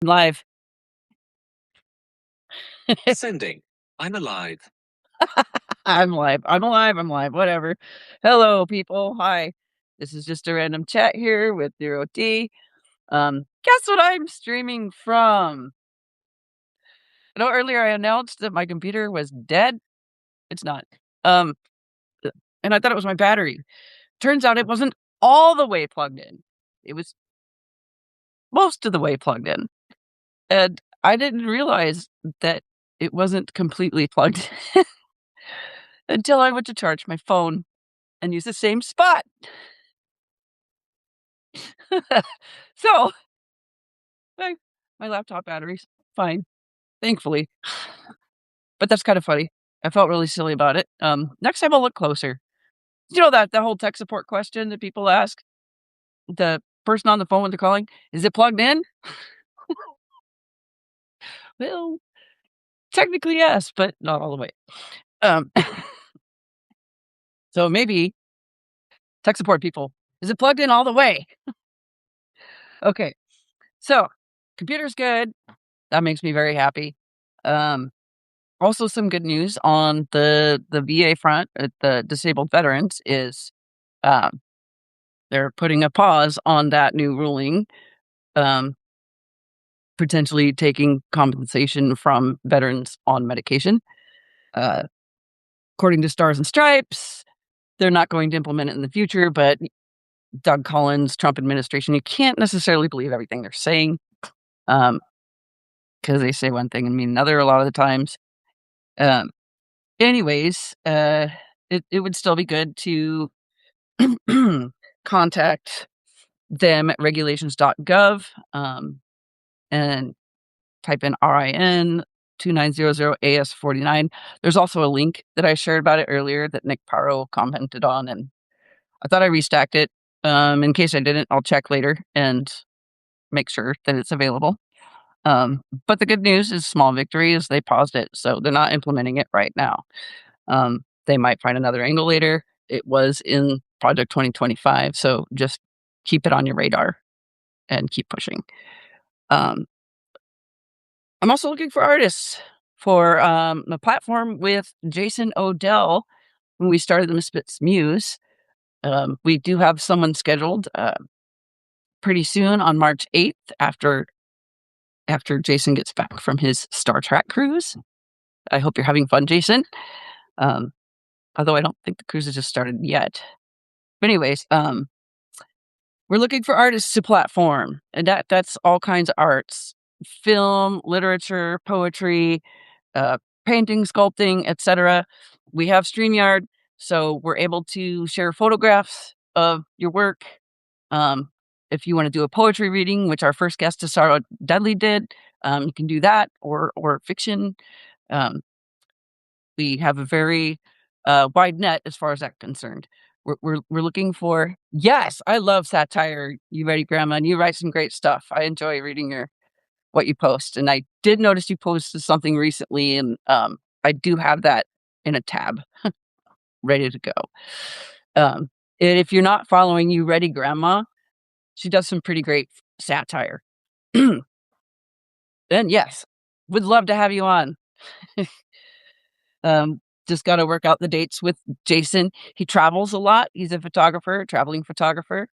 Live. Sending. I'm alive. I'm live. I'm alive. I'm live. Whatever. Hello, people. Hi. This is just a random chat here with NeuroD. Guess what I'm streaming from? I know earlier I announced that my computer was dead. It's not. Um, and I thought it was my battery. Turns out it wasn't all the way plugged in. It was most of the way plugged in. And I didn't realize that it wasn't completely plugged in until I went to charge my phone and use the same spot. So my laptop battery's fine, thankfully. But that's kind of funny. I felt really silly about it. Next time I'll look closer. You know that whole tech support question that people ask the person on the phone when they're calling, is it plugged in? Well, technically yes, but not all the way. So maybe tech support people, is it plugged in all the way? Okay, so computer's good. That makes me very happy. Also, some good news on the VA front, the disabled veterans, is they're putting a pause on that new ruling, potentially taking compensation from veterans on medication. According to Stars and Stripes, they're not going to implement it in the future, but Doug Collins, Trump administration, you can't necessarily believe everything they're saying, because they say one thing and mean another a lot of the times. Anyways, it would still be good to contact them at regulations.gov and type in RIN 2900AS49. There's also a link that I shared about it earlier that Nick Paro commented on, and I thought I restacked it. In case I didn't, I'll check later and make sure that it's available. But the good news is small victory is they paused it, so they're not implementing it right now. They might find another angle later. It was in Project 2025, so just keep it on your radar and keep pushing. I'm also looking for artists for a platform with Jason Odell. When we started the Misfits Muse, we do have someone scheduled pretty soon on March 8th after Jason gets back from his Star Trek cruise. I hope you're having fun, Jason. Although I don't think the cruise has just started yet. But anyways, we're looking for artists to platform, and that's all kinds of arts: film, literature, poetry, painting, sculpting, etc. We have StreamYard, so we're able to share photographs of your work. If you want to do a poetry reading, which our first guest, Sarah Dudley, did, you can do that, or fiction. We have a very wide net as far as that's concerned. We're looking for, yes, I love satire. You ready, Grandma? And you write some great stuff. I enjoy reading what you post, and I did notice you posted something recently, and I do have that in a tab ready to go. And if you're not following You Ready, Grandma, she does some pretty great satire. And yes, would love to have you on. Just got to work out the dates with Jason. He travels a lot. He's a photographer, traveling photographer.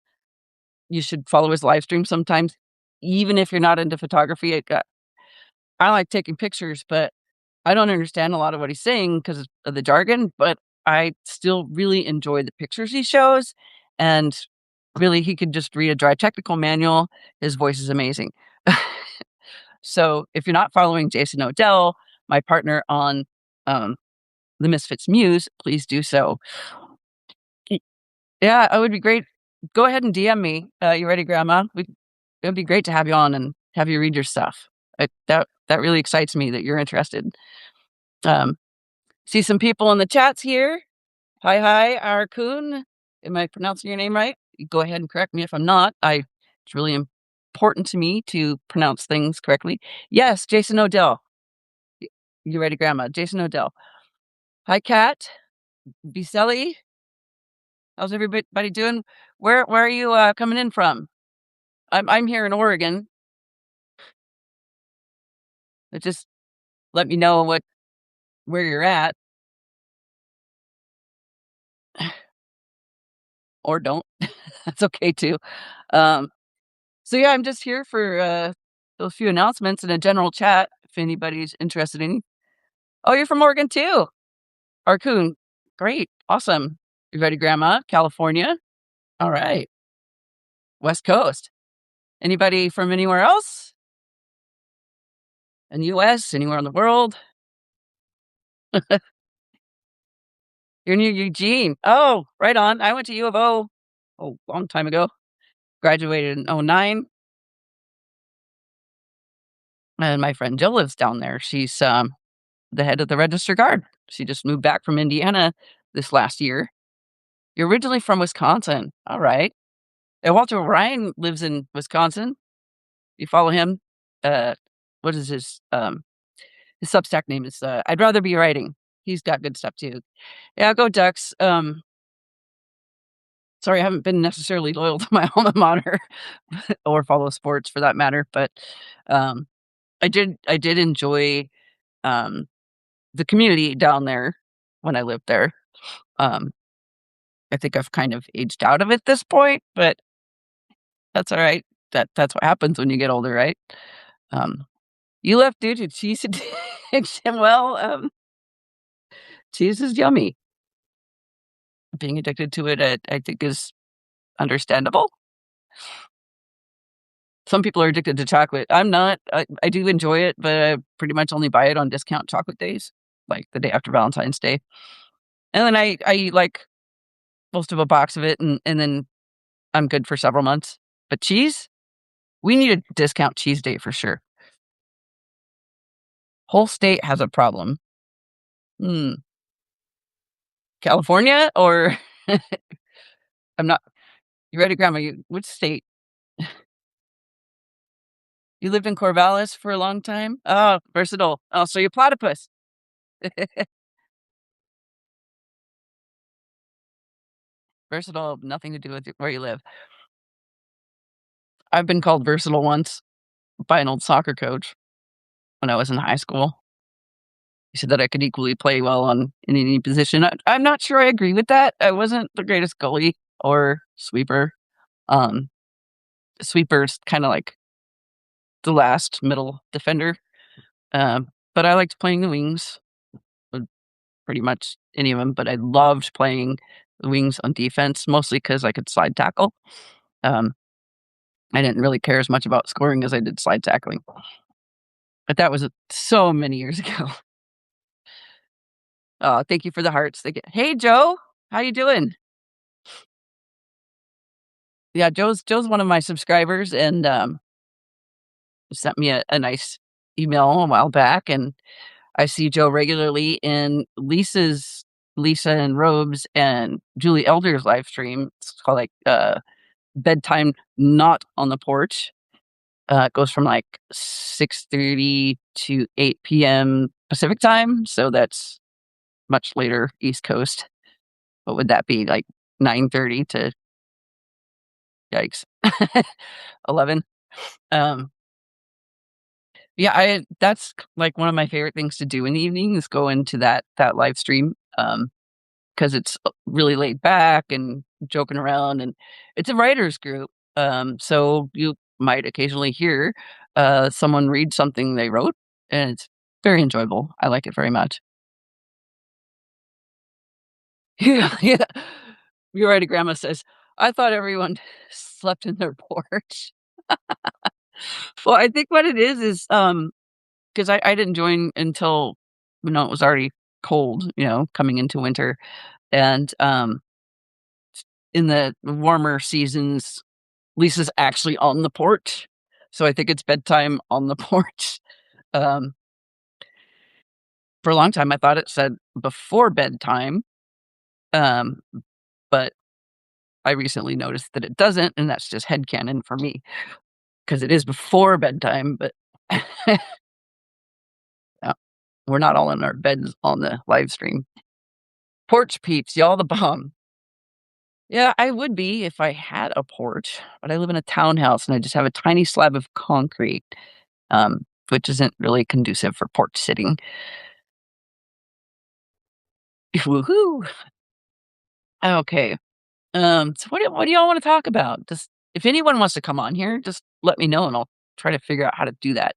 You should follow his live stream sometimes, even if you're not into photography. I like taking pictures, but I don't understand a lot of what he's saying because of the jargon, but I still really enjoy the pictures he shows. And really, he could just read a dry technical manual. His voice is amazing. So if you're not following Jason Odell, my partner on the Misfits Muse, please do so. Yeah, it would be great. Go ahead and DM me. You ready, Grandma? It would be great to have you on and have you read your stuff. That really excites me that you're interested. See some people in the chats here. Hi, Arkun. Am I pronouncing your name right? Go ahead and correct me if I'm not. It's really important to me to pronounce things correctly. Yes, Jason Odell. You ready, Grandma? Jason Odell. Hi, Kat. Biselli. How's everybody doing? Where are you coming in from? I'm here in Oregon. but just let me know where you're at. Or don't. That's okay too. Um, so yeah, I'm just here for those few announcements and a general chat if anybody's interested in. Oh, you're from Oregon too. Arcoon. Great. Awesome. You ready, Grandma? California? All right. West Coast. Anybody from anywhere else? In the US, anywhere in the world? You're near Eugene. Oh, right on. I went to U of O a long time ago. Graduated in '09. And my friend Jill lives down there. She's the head of the Register Guard. She just moved back from Indiana this last year. You're originally from Wisconsin. All right. And Walter Ryan lives in Wisconsin. You follow him? What is his Substack name is I'd Rather Be Writing. He's got good stuff too. Yeah, go Ducks. Sorry, I haven't been necessarily loyal to my alma mater or follow sports for that matter, but I did enjoy the community down there when I lived there. I think I've kind of aged out of it at this point, but that's all right. That's what happens when you get older, right? You left due to cheese addiction. Well, cheese is yummy. Being addicted to it, I think, is understandable. Some people are addicted to chocolate. I'm not. I do enjoy it, but I pretty much only buy it on discount chocolate days, like the day after Valentine's Day. And then I eat like most of a box of it, and then I'm good for several months. But cheese, we need a discount cheese day for sure. Whole state has a problem. California or I'm not. You ready, Grandma? Which state? You lived in Corvallis for a long time? Oh, versatile. Oh, so you're platypus. Versatile, nothing to do with where you live. I've been called versatile once by an old soccer coach when I was in high school. He said that I could equally play well in any position. I'm not sure I agree with that. I wasn't the greatest goalie or sweeper. Um, Sweeper's kind of like the last middle defender. But I liked playing the wings, pretty much any of them. But I loved playing the wings on defense, mostly because I could slide tackle. I didn't really care as much about scoring as I did slide tackling. But that was so many years ago. Thank you for the hearts. Hey, Joe, how you doing? Yeah, Joe's one of my subscribers, and sent me a nice email a while back, and I see Joe regularly in Lisa and Robes and Julie Elder's live stream. It's called like bedtime not on the porch. It goes from like 6:30 to 8 p.m. Pacific time, so that's much later East Coast. What would that be, like 9:30 to yikes 11? Yeah, that's like one of my favorite things to do in the evening is go into that live stream because it's really laid back and joking around, and it's a writers group. So you might occasionally hear someone read something they wrote, and it's very enjoyable. I like it very much. Yeah, yeah. You're right. Grandma says, I thought everyone slept in their porch. Well, I think what it is because I didn't join until it was already cold, coming into winter, and in the warmer seasons, Lisa's actually on the porch, so I think it's bedtime on the porch. Um, for a long time, I thought it said before bedtime, um, but I recently noticed that it doesn't, and that's just headcanon for me because it is before bedtime, but yeah, we're not all in our beds on the live stream. Porch peeps, y'all the bomb. Yeah, I would be if I had a porch, but I live in a townhouse and I just have a tiny slab of concrete. which isn't really conducive for porch sitting. Woohoo! Okay. So what do y'all wanna talk about? Just if anyone wants to come on here, just let me know, and I'll try to figure out how to do that.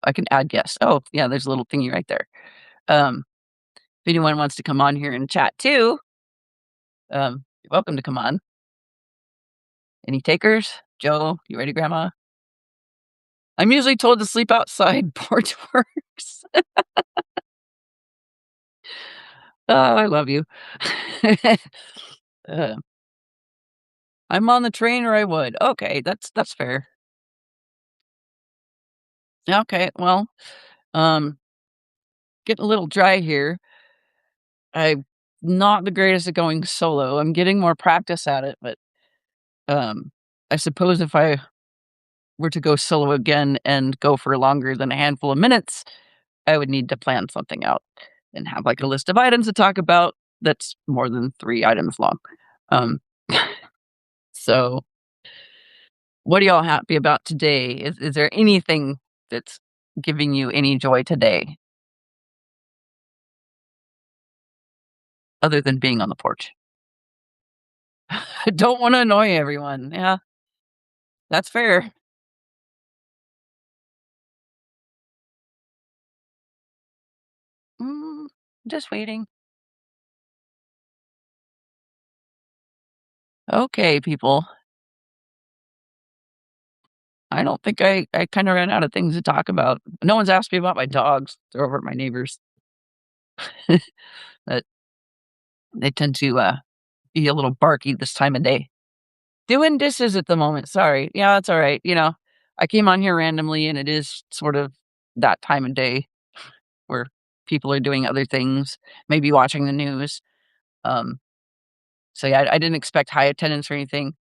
I can add guests. Oh, yeah, there's a little thingy right there. Um, if anyone wants to come on here and chat too, you're welcome to come on. Any takers? Joe, you ready, Grandma? I'm usually told to sleep outside. Porch works. Oh, I love you. Uh, I'm on the train or I would. Okay, that's fair. Okay, well, um, getting a little dry here. I'm not the greatest at going solo. I'm getting more practice at it, but I suppose if I were to go solo again and go for longer than a handful of minutes, I would need to plan something out and have like a list of items to talk about that's more than 3 items long. Um, so what are y'all happy about today? Is there anything that's giving you any joy today other than being on the porch? I don't wanna annoy everyone. Yeah, that's fair. Mm, just waiting. Okay, people. I don't think I kinda ran out of things to talk about. No one's asked me about my dogs. They're over at my neighbors. But they tend to, be a little barky this time of day. Doing dishes at the moment, sorry. Yeah, that's alright, I came on here randomly, and it is sort of that time of day where people are doing other things, maybe watching the news. Um, so, yeah, I didn't expect high attendance or anything.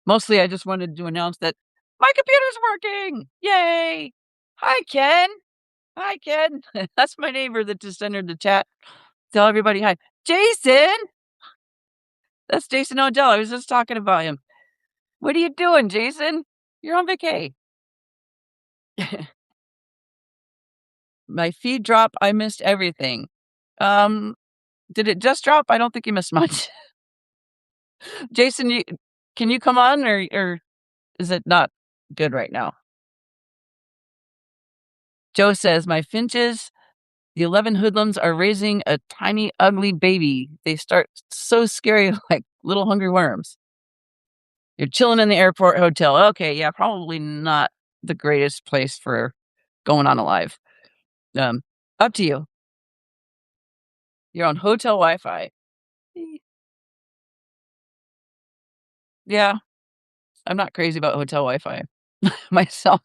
Mostly, I just wanted to announce that my computer's working! Yay! Hi, Ken. Hi, Ken. That's my neighbor that just entered the chat. Tell everybody hi. Jason! That's Jason Odell. I was just talking about him. What are you doing, Jason? You're on vacay. My feed drop, I missed everything. Um, did it just drop? I don't think you missed much. Jason, can you come on or is it not good right now? Joe says, "My finches, the 11 hoodlums are raising a tiny, ugly baby. They start so scary like little hungry worms." You're chilling in the airport hotel. Okay, yeah, probably not the greatest place for going on a live. Um, up to you. You're on hotel Wi-Fi. Eh, yeah, I'm not crazy about hotel Wi-Fi myself.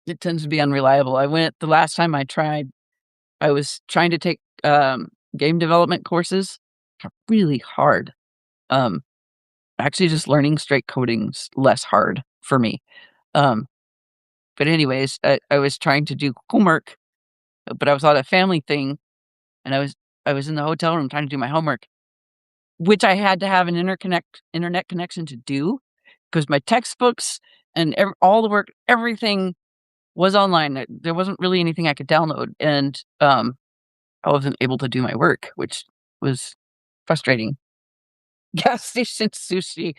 It tends to be unreliable. I went the last time I tried, I was trying to take, game development courses. Are really hard. Um, actually just learning straight coding's less hard for me. Um, but anyways, I was trying to do homework, but I was on a family thing, and I was in the hotel room trying to do my homework, which I had to have an internet connection to do, because my textbooks and all the work, everything was online. There wasn't really anything I could download, and, I wasn't able to do my work, which was frustrating. Gas station sushi,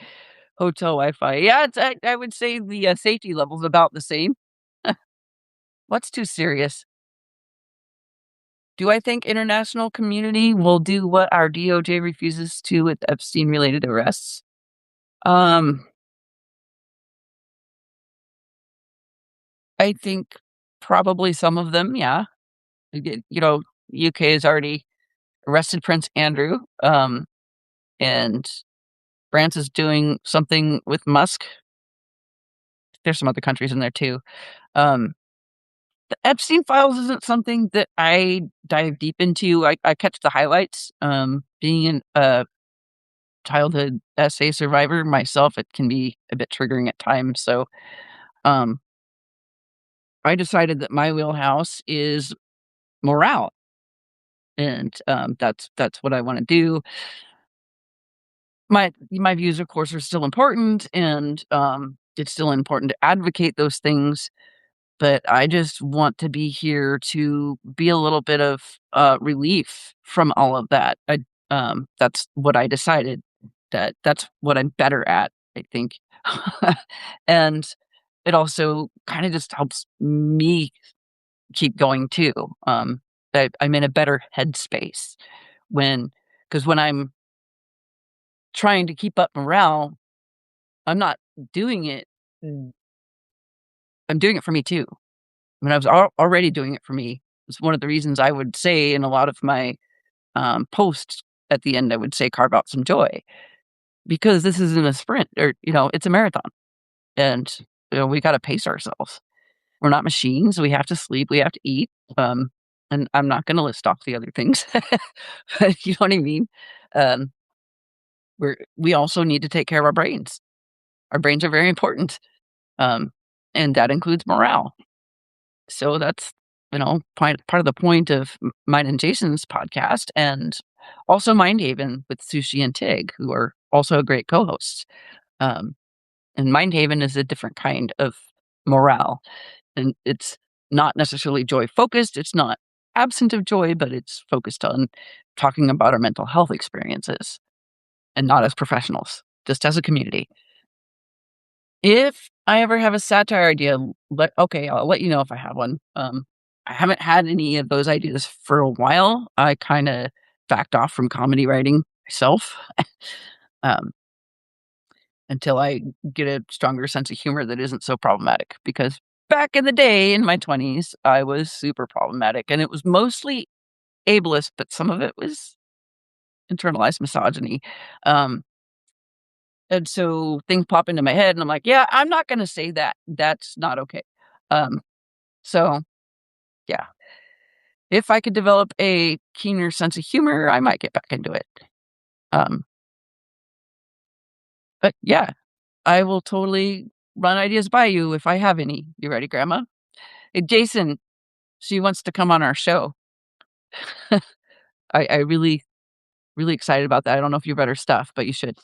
hotel Wi-Fi. Yeah, I would say the, safety level's about the same. What's too serious? Do I think international community will do what our DOJ refuses to with Epstein-related arrests? Um, I think probably some of them, yeah. UK has already arrested Prince Andrew, and France is doing something with Musk. There's some other countries in there too. Um, the Epstein files isn't something that I dive deep into. I catch the highlights. Being a childhood SA survivor myself, it can be a bit triggering at times. So, um, I decided that my wheelhouse is morale, and that's what I want to do. My views, of course, are still important, and it's still important to advocate those things, but I just want to be here to be a little bit of relief from all of that. That's what I decided, that's what I'm better at, I think. And it also kind of just helps me keep going too. I'm in a better headspace when, because when I'm trying to keep up morale, I'm not doing it. mm, I'm doing it for me too. I mean, I was already doing it for me. It's one of the reasons I would say in a lot of my posts at the end, I would say carve out some joy, because this isn't a sprint, or it's a marathon, and we got to pace ourselves. We're not machines. We have to sleep. We have to eat. And I'm not going to list off the other things, but you know what I mean. Um, we also need to take care of our brains. Our brains are very important, um, and that includes morale. So that's part of the point of mine and Jason's podcast, and also Mindhaven with Sushi and Tig, who are also great co-hosts. Um, and Mindhaven is a different kind of morale, and it's not necessarily joy focused. It's not absent of joy, but it's focused on talking about our mental health experiences, and not as professionals, just as a community. If I ever have a satire idea, I'll let you know if I have one. I haven't had any of those ideas for a while. I kind of backed off from comedy writing myself, um, until I get a stronger sense of humor that isn't so problematic. Because back in the day, in my 20s, I was super problematic, and it was mostly ableist, but some of it was internalized misogyny. Um, And so things pop into my head, and I'm like, "Yeah, I'm not gonna say that. That's not okay." Um, so, yeah. If I could develop a keener sense of humor, I might get back into it. Um, but yeah, I will totally run ideas by you if I have any. You ready, Grandma? Hey, Jason, she wants to come on our show. I really, really excited about that. I don't know if you've read her stuff, but you should.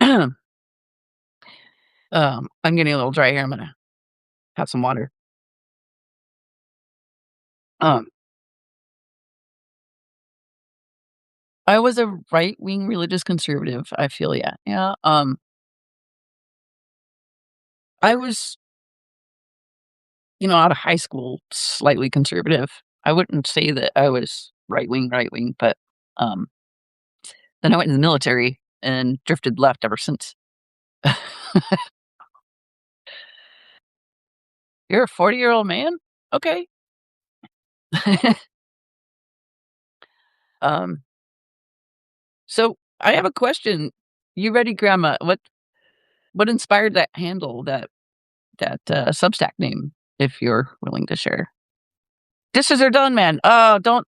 I'm getting a little dry here. I'm gonna have some water. Um, I was a right-wing religious conservative, I feel, yeah. Yeah, I was, out of high school, slightly conservative. I wouldn't say that I was right wing, but, um, then I went in the military and drifted left ever since. You're a 40-year-old man? Okay. Um, so I have a question. You ready, Grandma? What inspired that handle, that Substack name, if you're willing to share? Dishes are done, man. Oh, don't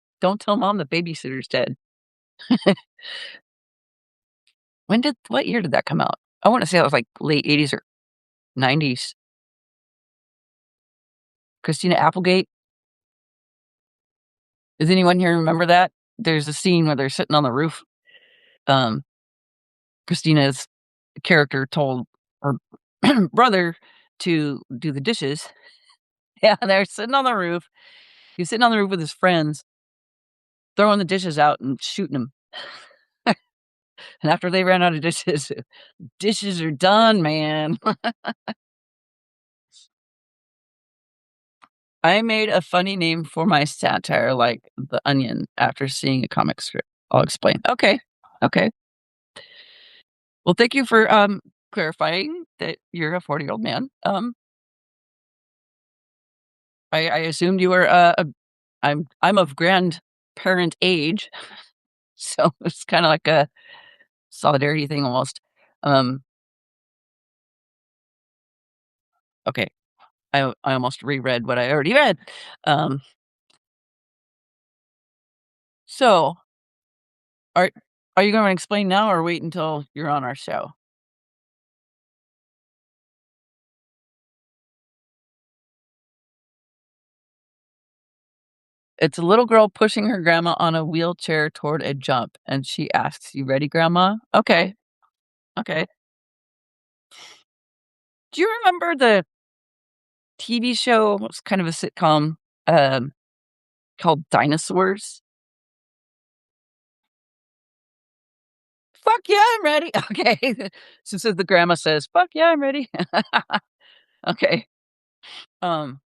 tell mom the babysitter's dead. What year did that come out? I wanna say it was, like, late '80s or '90s. Christina Applegate. Does anyone here remember that? There's a scene where they're sitting on the roof. Um, Christina's character told her brother to do the dishes. Yeah, they're sitting on the roof. He's sitting on the roof with his friends, throwing the dishes out and shooting them. And after they ran out of dishes, "Dishes are done, man." I made a funny name for my satire, like The Onion, after seeing a comic strip. I'll explain. Okay. Okay. Well, thank you for, clarifying that you're a 40-year-old man. I assumed you were, I'm of grandparent age, so it's kinda like a solidarity thing almost. Um, okay. I almost reread what I already read. Um, so are are you gonna explain now or wait until you're on our show? It's a little girl pushing her grandma on a wheelchair toward a jump, and she asks, "You ready, Grandma?" "Okay, okay." Do you remember the TV show? It was kind of a sitcom, um, called Dinosaurs? "Fuck yeah, I'm ready." Okay. Since the grandma says, "Fuck yeah, I'm ready." Okay. Um,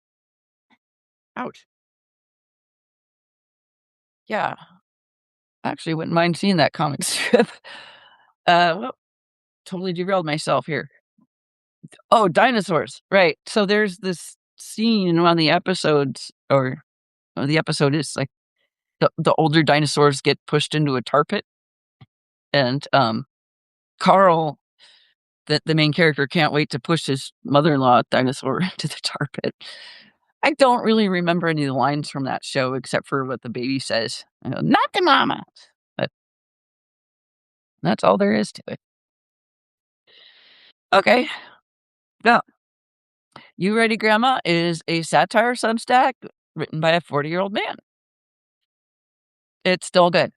ouch. Yeah. Actually wouldn't mind seeing that comic strip. Well, totally derailed myself here. Oh, dinosaurs, right. So there's this scene in one of the episodes, or the episode is, like, the older dinosaurs get pushed into a tar pit, and, Carl, the main character, can't wait to push his mother-in-law dinosaur into the tar pit. I don't really remember any of the lines from that show except for what the baby says. I go, "Not the mama," but that's all there is to it. Okay. Now, You Ready Grandma is a satire Substack written by a 40-year-old man. It's still good.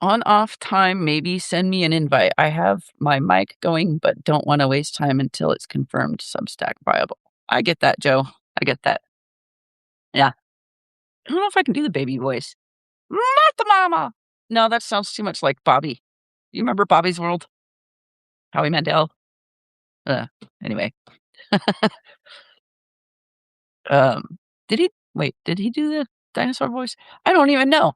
On off time, maybe send me an invite. I have my mic going, but don't wanna waste time until it's confirmed Substack viable. I get that, Joe. I get that. Yeah. I don't know if I can do the baby voice. "Not the mama!" No, that sounds too much like Bobby. You remember Bobby's World? Howie Mandel? Uh, anyway. Did he did he do the dinosaur voice? I don't even know.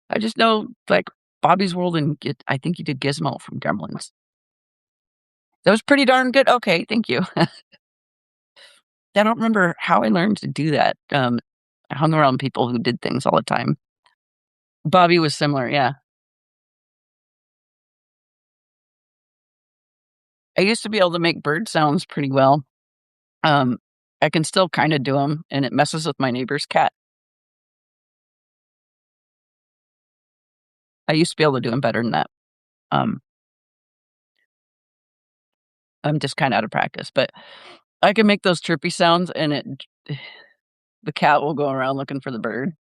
I just know, like, Bobby's World and I think he did Gizmo from Gremlins. That was pretty darn good. Okay, thank you. I don't remember how I learned to do that. I hung around people who did things all the time. Bobby was similar, yeah. I used to be able to make bird sounds pretty well. Um, I can still kinda do them, and it messes with my neighbor's cat. I used to be able to do them better than that. Um, I'm just kinda out of practice, but I can make those chirpy sounds, and the cat will go around looking for the bird.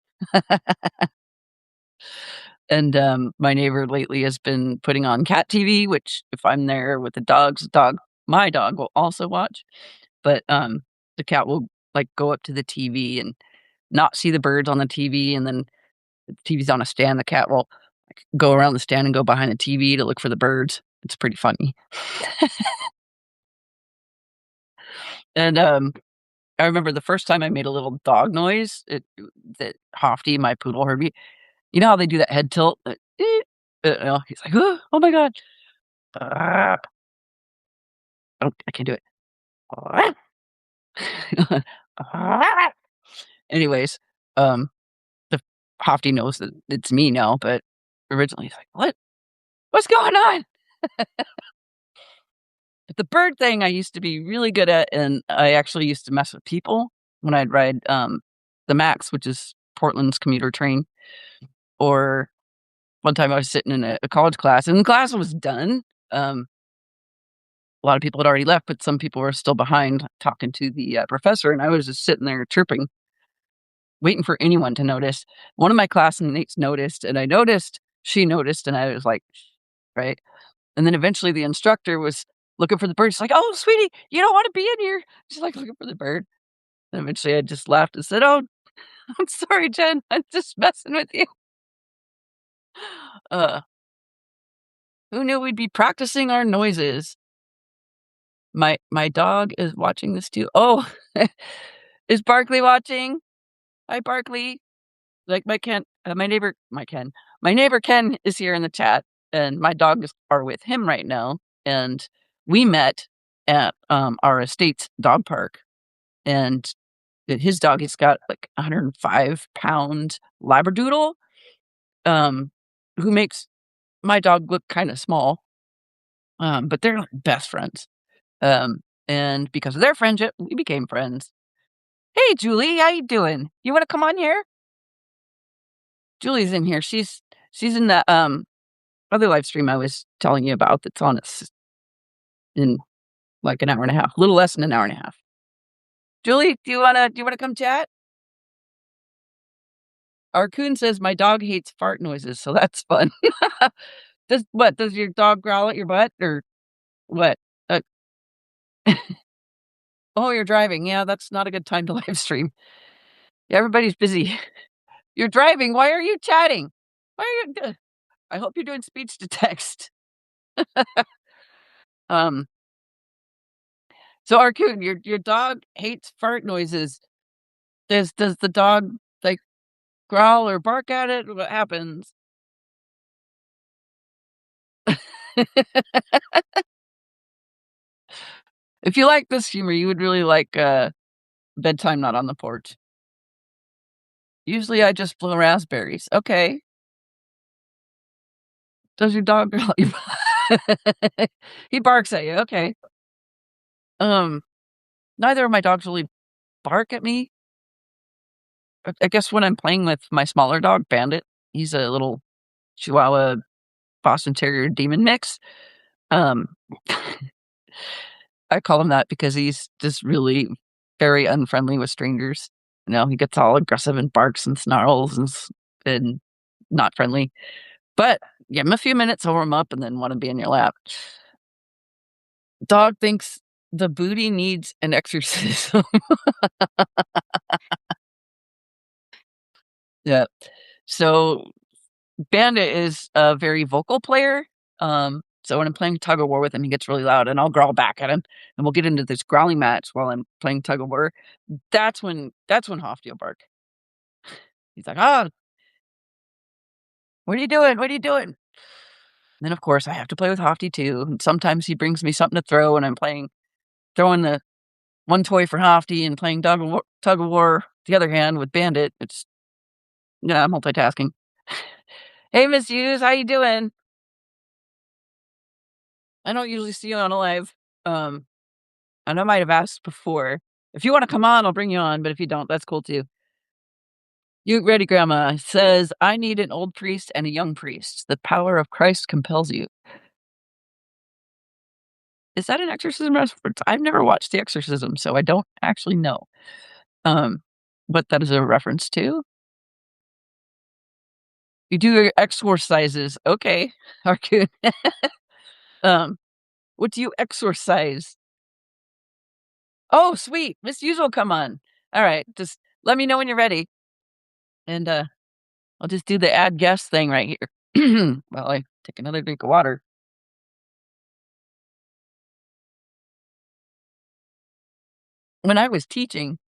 And, my neighbor lately has been putting on cat TV, which if I'm there with the my dog will also watch, but, the cat will, like, go up to the TV and not see the birds on the TV, and then the TV's on a stand, the cat will, like, go around the stand and go behind the TV to look for the birds. It's pretty funny. And, I remember the first time I made a little dog noise, that Hofty, my poodle, heard me. You know how they do that head tilt? He's like, "Oh my god." Ah, oh, I can't do it. Anyways, um, the Hofty knows that it's me now, but originally he's like, "What? What's going on?" But the bird thing I used to be really good at, and I actually used to mess with people when I'd ride, the Max, which is Portland's commuter train, or one time I was sitting in a college class, and the class was done. Um, a lot of people had already left, but some people were still behind talking to the, professor, and I was just sitting there chirping, waiting for anyone to notice. One of my classmates noticed, and I noticed, she noticed, and I was like, "Shh," right? And then eventually the instructor was looking for the bird. She's like, "Oh, sweetie, you don't wanna be in here." She's, like, looking for the bird. And eventually I just laughed and said, "Oh, I'm sorry, Jen. I'm just messing with you." Uh, who knew we'd be practicing our noises? My dog is watching this too. Oh, is Barkley watching? Hi, Barkley. Like, my neighbor Ken is here in the chat, and my dogs are with him right now, and we met at, our estate's dog park, and his dog, he's got, like, a 105-pound Labradoodle, um, who makes my dog look kinda small, but they're, like, best friends, and because of their friendship, we became friends. "Hey, Julie, how you doing? You wanna come on here?" Julie's in here. She's in the, other live stream I was telling you about that's on in, like, an hour and a half, a little less than an hour and a half. Julie, do you wanna come chat? Arcoon says, "My dog hates fart noises," so that's fun. Does your dog growl at your butt or what? Uh, oh, you're driving. Yeah, that's not a good time to live stream. Yeah, everybody's busy. You're driving. Why are you chatting? Why are you? I hope you're doing speech to text. Um. So, Arcoon, your dog hates fart noises. Does the dog like growl or bark at it? What happens? If you like this humor, you would really like bedtime not on the porch. Usually, I just blow raspberries. Okay. Does your dog growl? He barks at you. Okay. Um. Neither of my dogs really bark at me. I guess when I'm playing with my smaller dog, Bandit, he's a little Chihuahua Boston Terrier demon mix. Um, I call him that because he's just really very unfriendly with strangers. You know, he gets all aggressive and barks and snarls and not friendly. But give him a few minutes, hold him up, and then want to be in your lap. Dog thinks the booty needs an exorcism. Yeah. So Bandit is a very vocal player. So when I'm playing tug of war with him, he gets really loud, and I'll growl back at him, and we'll get into this growling match while I'm playing tug of war. That's when Hofty will bark. He's like, "Oh, what are you doing? What are you doing?" And then of course I have to play with Hofty too. And sometimes he brings me something to throw, and I'm throwing the one toy for Hofty and playing tug of war the other hand with Bandit. It's yeah, multitasking. Hey, Miss Hughes, how you doing? I don't usually see you on a live. And I might have asked before. If you want to come on, I'll bring you on. But if you don't, that's cool too. You ready, Grandma? Says, I need an old priest and a young priest. The power of Christ compels you. Is that an exorcism reference? I've never watched The Exorcism, so I don't actually know. What that is a reference to. You do your exorcises. Okay. Good. What do you exorcise? Oh, sweet. Miss Hughes will come on. All right. Just let me know when you're ready. And I'll just do the add guest thing right here. While I take another drink of water. When I was teaching,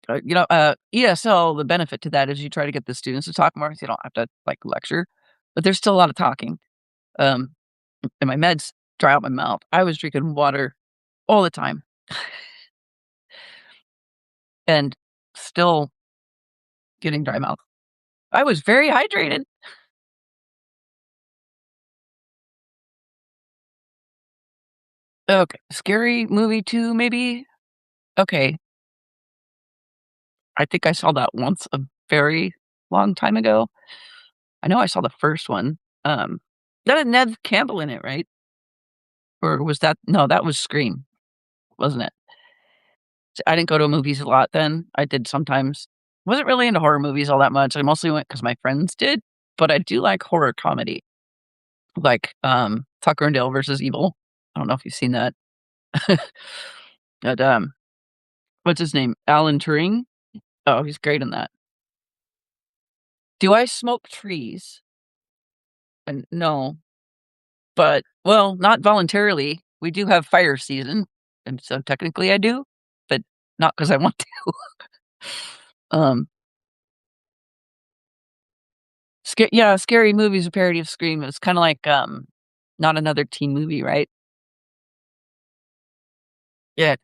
ESL, the benefit to that is you try to get the students to talk more, so you don't have to like lecture, but there's still a lot of talking. And my meds dry out my mouth. I was drinking water all the time and still getting dry mouth. I was very hydrated. Okay. Scary movie 2, maybe? Okay. I think I saw that once a very long time ago. I know I saw the first one. That had Ned Campbell in it, right? Or was that no, that was Scream, wasn't it? I didn't go to movies a lot then. I did sometimes. Wasn't really into horror movies all that much. I mostly went because my friends did, but I do like horror comedy. Like, Tucker and Dale versus Evil. I don't know if you've seen that. But, what's his name? Alan Turing? Oh, he's great in that. Do I smoke trees? And no, but well, not voluntarily. We do have fire season, and so technically I do, but not because I want to. Um, Scary Movie's a parody of Scream. It's kinda like, not another teen movie, right? Yeah.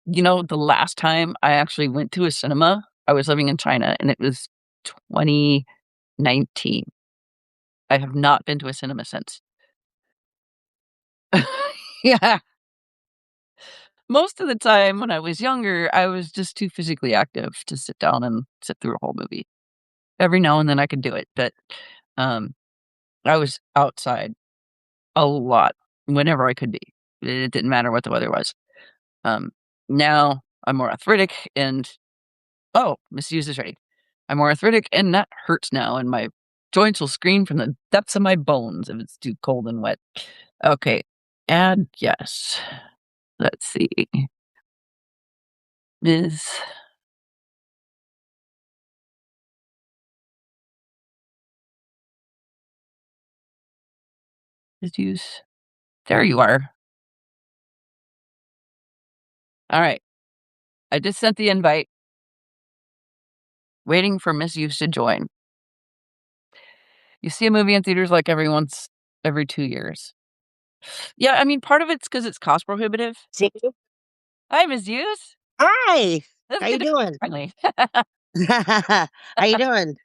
You know, the last time I actually went to a cinema, I was living in China, and it was 2019. I have not been to a cinema since. Yeah. Most of the time when I was younger, I was just too physically active to sit down and sit through a whole movie. Every now and then I could do it, but, um, I was outside a lot whenever I could be. It didn't matter what the weather was. Um, Now I'm more arthritic and oh, misuse is ready. I'm more arthritic and that hurts now in my Joints will scream from the depths of my bones if it's too cold and wet. Okay. Add yes. Let's see. Is use. There you are. All right. I just sent the invite. Waiting for Misuse to join. You see a movie in theaters like every 2 years. Yeah, I mean, part of it's because it's cost prohibitive. See? Hi, Misuse. Hi. That's How you good to doing? finally. How you doing?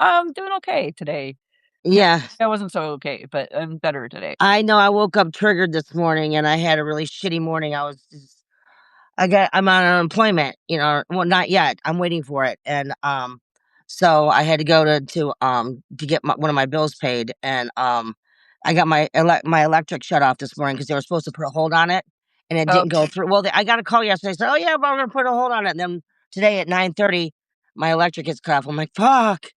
I'm doing okay today. Yeah. I wasn't so okay, but I'm better today. I know I woke up triggered this morning and I had a really shitty morning. I'm on unemployment, well, not yet. I'm waiting for it. And so I had to go to get one of my bills paid, and I got my electric shut off this morning because they were supposed to put a hold on it, and it didn't go through. Well, I got a call yesterday. Said, "Oh yeah, but we're gonna put a hold on it." And then today at 9:30, my electric gets cut off. I'm like, "Fuck!"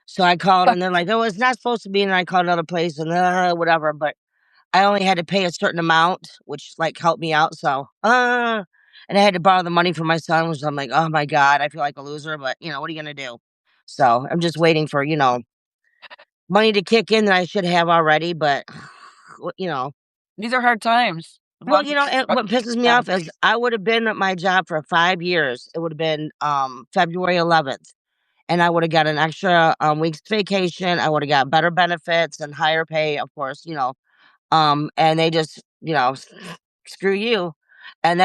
So I called, and they're like, "Oh, it's not supposed to be." And I called another place, and whatever. But I only had to pay a certain amount, which like helped me out. So, and I had to borrow the money from my son, which I'm like, oh my God, I feel like a loser, but what are you going to do? So I'm just waiting for, money to kick in that I should have already, but These are hard times. well, and what pisses me off is I would have been at my job for 5 years. It would have been, February 11th. And I would have got an extra week's vacation. I would have got better benefits and higher pay, of course, and they just, screw you. And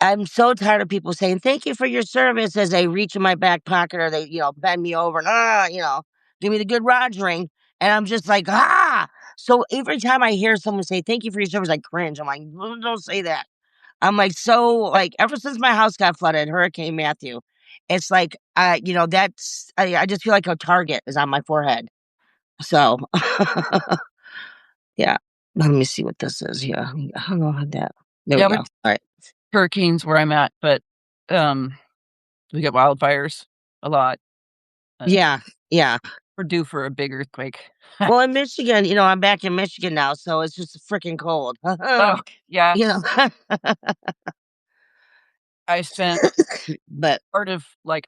I'm so tired of people saying, thank you for your service as they reach in my back pocket or they, bend me over and, give me the good rogering. And I'm just like, ah. So every time I hear someone say, thank you for your service, I cringe. I'm like, don't say that. I'm like, so like ever since my house got flooded, Hurricane Matthew, it's like, I just feel like a target is on my forehead. So yeah. Let me see what this is. Yeah. I don't know how that. There we go. All right. Hurricanes where I'm at, but we get wildfires a lot. Yeah. Yeah. We're due for a big earthquake. Well, in Michigan, I'm back in Michigan now, so it's just freaking cold. Oh, yeah. I spent but part of like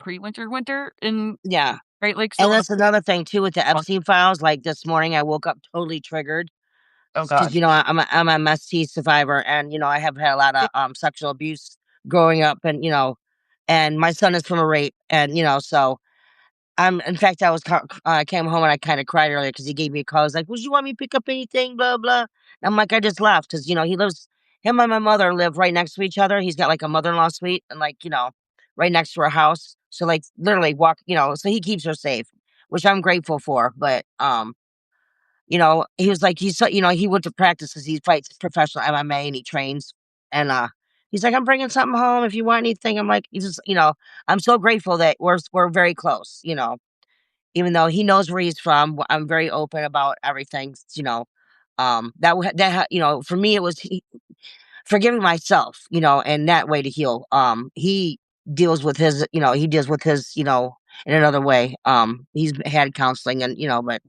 winter in yeah. Great Lakes. And that's another thing too with the Epstein files. Like this morning, I woke up totally triggered. Oh God. Because I'm a MST survivor, and I have had a lot of sexual abuse growing up, and my son is from a rape, and so in fact, I came home and I kind of cried earlier because he gave me a call. He's like, "Would you want me to pick up anything?" Blah blah. And I'm like, I just left because him and my mother live right next to each other. He's got like a mother-in-law suite and right next to our house. So like literally walk, so he keeps her safe, which I'm grateful for. But he was like, he went to practice because he fights professional MMA and he trains. And he's like, I'm bringing something home if you want anything. I'm like, I'm so grateful that we're very close, even though he knows where he's from. I'm very open about everything, for me, it was forgiving myself, and that way to heal. He deals with his, in another way. He's had counseling and, but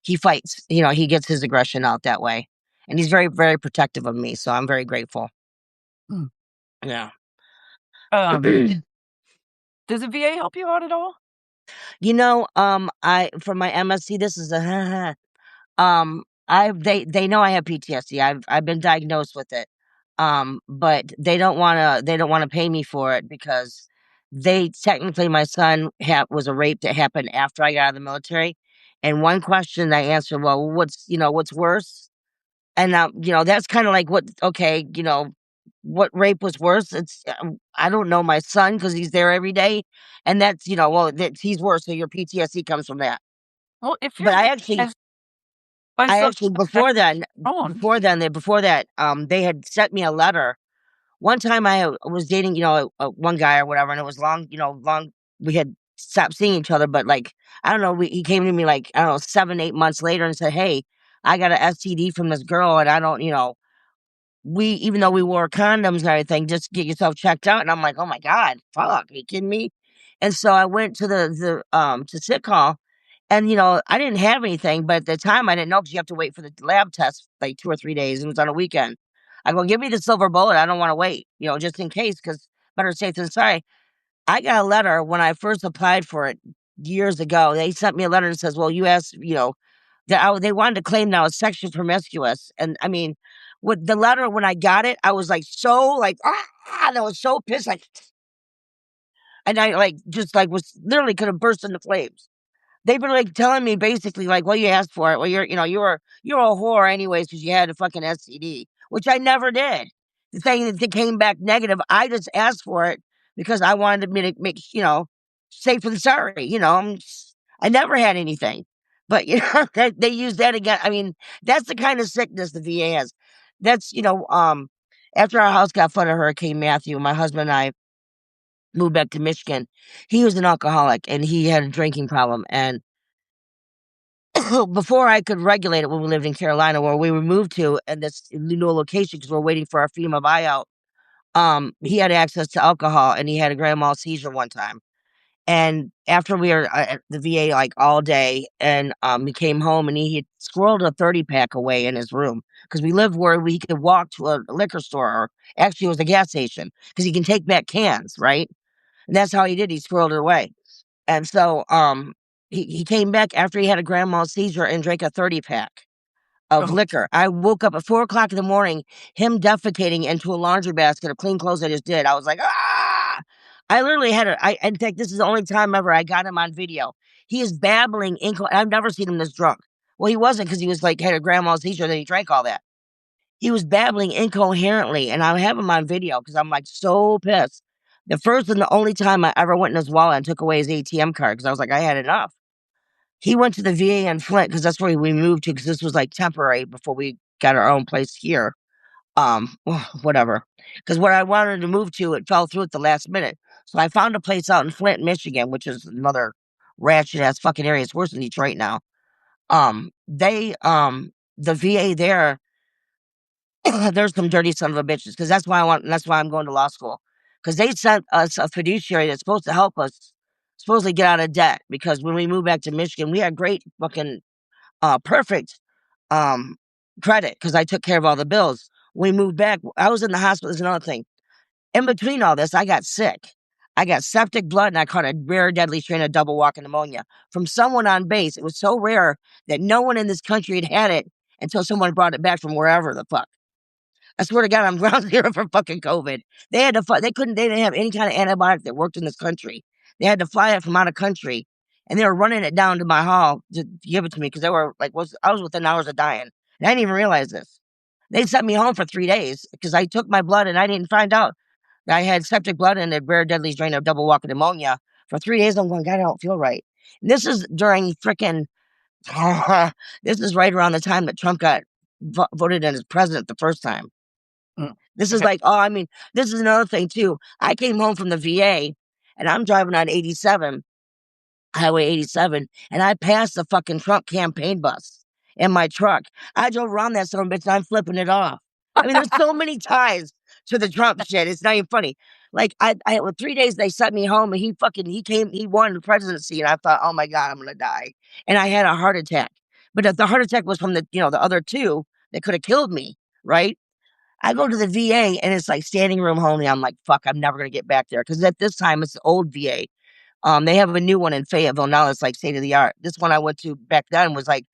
he fights, he gets his aggression out that way. And he's very, very protective of me. So I'm very grateful. Mm. Yeah. Does the VA help you out at all? For my MSC, this is a, they know I have PTSD. I've been diagnosed with it. But they don't want to pay me for it because technically my son was a rape that happened after I got out of the military. And one question I answered, well, what's worse? And that's kind of like what rape was worse? I don't know my son because he's there every day, and that's he's worse. So your PTSD comes from that. Well, if But before that, they had sent me a letter. One time I was dating, one guy or whatever, and it was long. We had stopped seeing each other, but like I don't know, he came to me like I don't know 7-8 months later and said, "Hey, I got an STD from this girl, and I don't, even though we wore condoms and everything, just get yourself checked out." And I'm like, "Oh my God, fuck, are you kidding me?" And so I went to to sick call, And, you know, I didn't have anything, but at the time I didn't know because you have to wait for the lab test like 2 or 3 days. It was on a weekend. I go, "Give me the silver bullet. I don't wanna wait, you know, just in case, because better safe than sorry." I got a letter when I first applied for it years ago. They sent me a letter that says, "Well, you asked," you know, that they wanted to claim that I was sexually promiscuous. And I mean, with the letter when I got it, I was like so like, and I was so pissed, like, and I like just like was literally could have burst into flames. They were, like, telling me basically, like, "Well, you asked for it. Well, you know, you're a whore anyways because you had a fucking STD," which I never did. The thing that came back negative, I just asked for it because I wanted me to make, you know, safe and sorry, you know, I never had anything. But, you know, they use that again. I mean, that's the kind of sickness the VA has. That's, you know, after our house got flooded, Hurricane Matthew, my husband and I moved back to Michigan. He was an alcoholic and he had a drinking problem, and before I could regulate it when we lived in Carolina, where we were moved to, and this new location because we're waiting for our FEMA buyout, he had access to alcohol and he had a grand mal seizure one time. And after we were at the VA like all day, and he came home and he had squirreled a 30 pack away in his room because we lived where we could walk to a liquor store, or actually it was a gas station because he can take back cans, right? And that's how he did. He squirreled it away. And so, he came back after he had a grand mal seizure and drank a 30 pack of Oh, liquor. I woke up at 4 o'clock in the morning, him defecating into a laundry basket of clean clothes I just did. I was like, "Ah!" I literally had in fact, this is the only time ever I got him on video. He is babbling I've never seen him this drunk. Well, he wasn't because he was like, had a grand mal seizure, then he drank all that. He was babbling incoherently, and I have him on video because I'm, like, so pissed. The first and the only time I ever went in his wallet and took away his ATM card because I was like, I had enough. He went to the VA in Flint because that's where we moved to because this was, like, temporary before we got our own place here. Whatever. Because where I wanted to move to, it fell through at the last minute. So I found a place out in Flint, Michigan, which is another ratchet ass fucking area. It's worse than Detroit now. The VA there, there's some dirty son of a bitches because that's why I'm going to law school. Because they sent us a fiduciary that's supposed to help us supposedly get out of debt. Because when we moved back to Michigan, we had great fucking perfect um credit because I took care of all the bills. When we moved back, I was in the hospital. There's another thing. In between all this, I got sick. I got septic blood and I caught a rare deadly strain of double walking pneumonia from someone on base. It was so rare that no one in this country had it until someone brought it back from wherever the fuck. I swear to God, I'm ground zero for fucking COVID. They had to they didn't have any kind of antibiotic that worked in this country. They had to fly it from out of country, and they were running it down to my hall to give it to me because they were like, I was within hours of dying, and I didn't even realize this. They sent me home for 3 days because I took my blood and I didn't find out that I had septic blood and a rare deadly strain of double walking pneumonia. For 3 days, I'm going, God, I don't feel right. And this is during freaking, this is right around the time that Trump got voted in as president the first time. mm, This is like, I mean, this is another thing too. I came home from the VA and I'm driving on 87, Highway 87, and I passed the fucking Trump campaign bus in my truck. I drove around that son of a bitch and I'm flipping it off. I mean, there's so many ties to the Trump shit. It's not even funny. Like with 3 days they sent me home and he won the presidency and I thought, oh my God, I'm gonna die. And I had a heart attack. But if the heart attack was from the other two that could have killed me, right? I go to the VA and it's like standing room only. I'm like, fuck, I'm never gonna get back there. Cause at this time it's the old VA. They have a new one in Fayetteville now. It's like state of the art. This one I went to back then was like,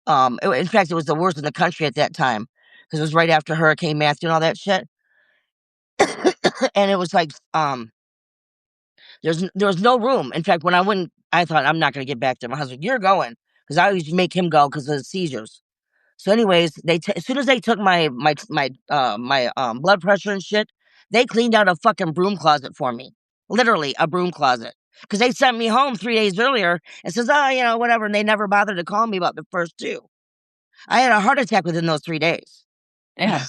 in fact, it was the worst in the country at that time because it was right after Hurricane Matthew and all that shit. And it was like, there was no room. In fact, when I went, I thought I'm not gonna get back there. My husband, you're going, because I always make him go because of the seizures. So, anyways, as soon as they took my blood pressure and shit, they cleaned out a fucking broom closet for me, literally a broom closet, because they sent me home 3 days earlier and says, oh, whatever, and they never bothered to call me about the first two. I had a heart attack within those 3 days. yeah.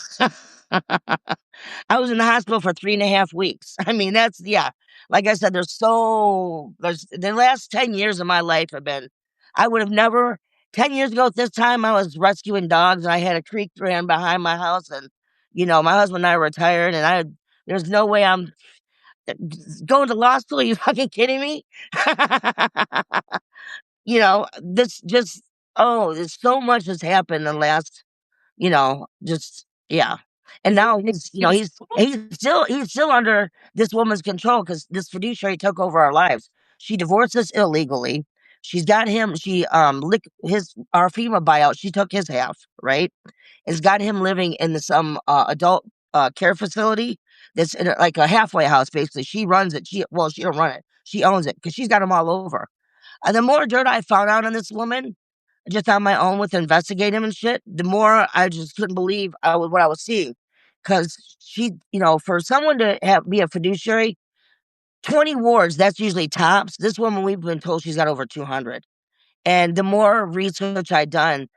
I was in the hospital for 3.5 weeks. I mean, yeah. Like I said, there's the last 10 years of my life have been, I would have never, 10 years ago at this time, I was rescuing dogs and I had a creek ran behind my house and, my husband and I were retired and there's no way I'm going to law school. Are you fucking kidding me? this just, there's so much has happened in the last, just, yeah. And now he's still under this woman's control because this fiduciary took over our lives. She divorced us illegally. She's got him. She our FEMA buyout. She took his half, right? Has got him living in some adult care facility that's like a halfway house. Basically, she runs it. She don't run it. She owns it because she's got him all over. And the more dirt I found out on this woman, just on my own with investigating and shit, the more I just couldn't believe what I was seeing. Because she, for someone to be a fiduciary, 20 wards, that's usually tops. This woman, we've been told she's got over 200. And the more research I've done,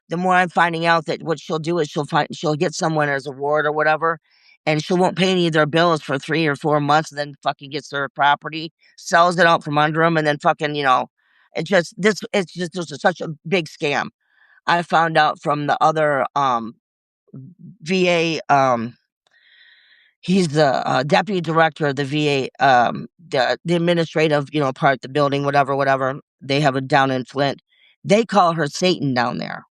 the more I'm finding out that what she'll do is she'll get someone as a ward or whatever, and she won't pay any of their bills for 3 or 4 months, and then fucking gets their property, sells it out from under them, and then fucking, it's just such a big scam. I found out from the other VA. He's the deputy director of the VA, the administrative, part of the building, whatever. They have it down in Flint. They call her Satan down there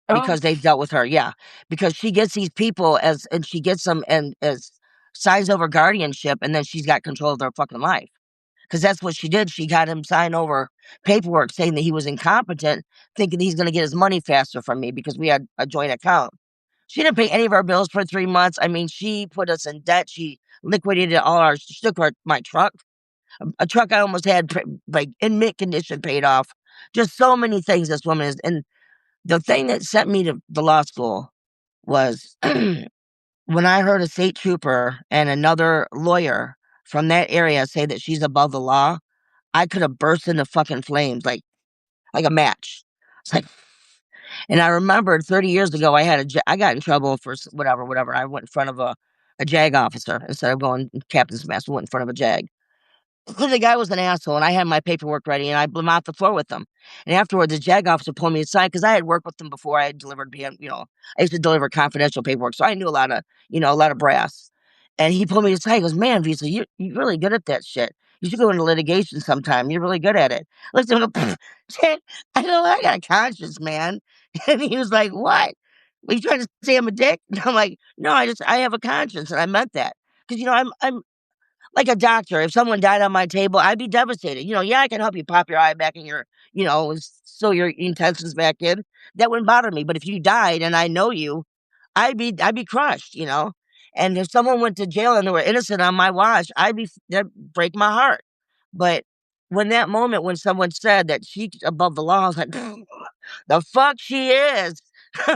because they've dealt with her. Yeah, because she gets these people and she gets them and as signs over guardianship, and then she's got control of their fucking life. Because that's what she did. She got him sign over paperwork saying that he was incompetent, thinking he's going to get his money faster from me because we had a joint account. She didn't pay any of our bills for 3 months. I mean, she put us in debt. She liquidated she took my truck, a truck I almost had like in mint condition paid off. Just so many things this woman is. And the thing that sent me to the law school was when I heard a state trooper and another lawyer from that area say that she's above the law, I could have burst into fucking flames like a match. It's like, and I remembered 30 years ago, I got in trouble for whatever. I went in front of a JAG officer instead of going captain's mess. I went in front of a JAG. The guy was an asshole, and I had my paperwork ready, and I blew him off the floor with him. And afterwards, the JAG officer pulled me aside because I had worked with him before. I had delivered, I used to deliver confidential paperwork, so I knew a lot of brass. And he pulled me aside. He goes, "Man, Visa, you're really good at that shit. You should go into litigation sometime. You're really good at it." Listen, I know I got a conscience, man. And he was like, "What? Are you trying to say I'm a dick?" And I'm like, "No, I have a conscience, and I meant that because I'm like a doctor. If someone died on my table, I'd be devastated. Yeah, I can help you pop your eye back in sew your intestines back in. That wouldn't bother me. But if you died and I know you, I'd be crushed. And if someone went to jail and they were innocent on my watch, that'd break my heart. But when someone said that she's above the law, I was like, the fuck she is. So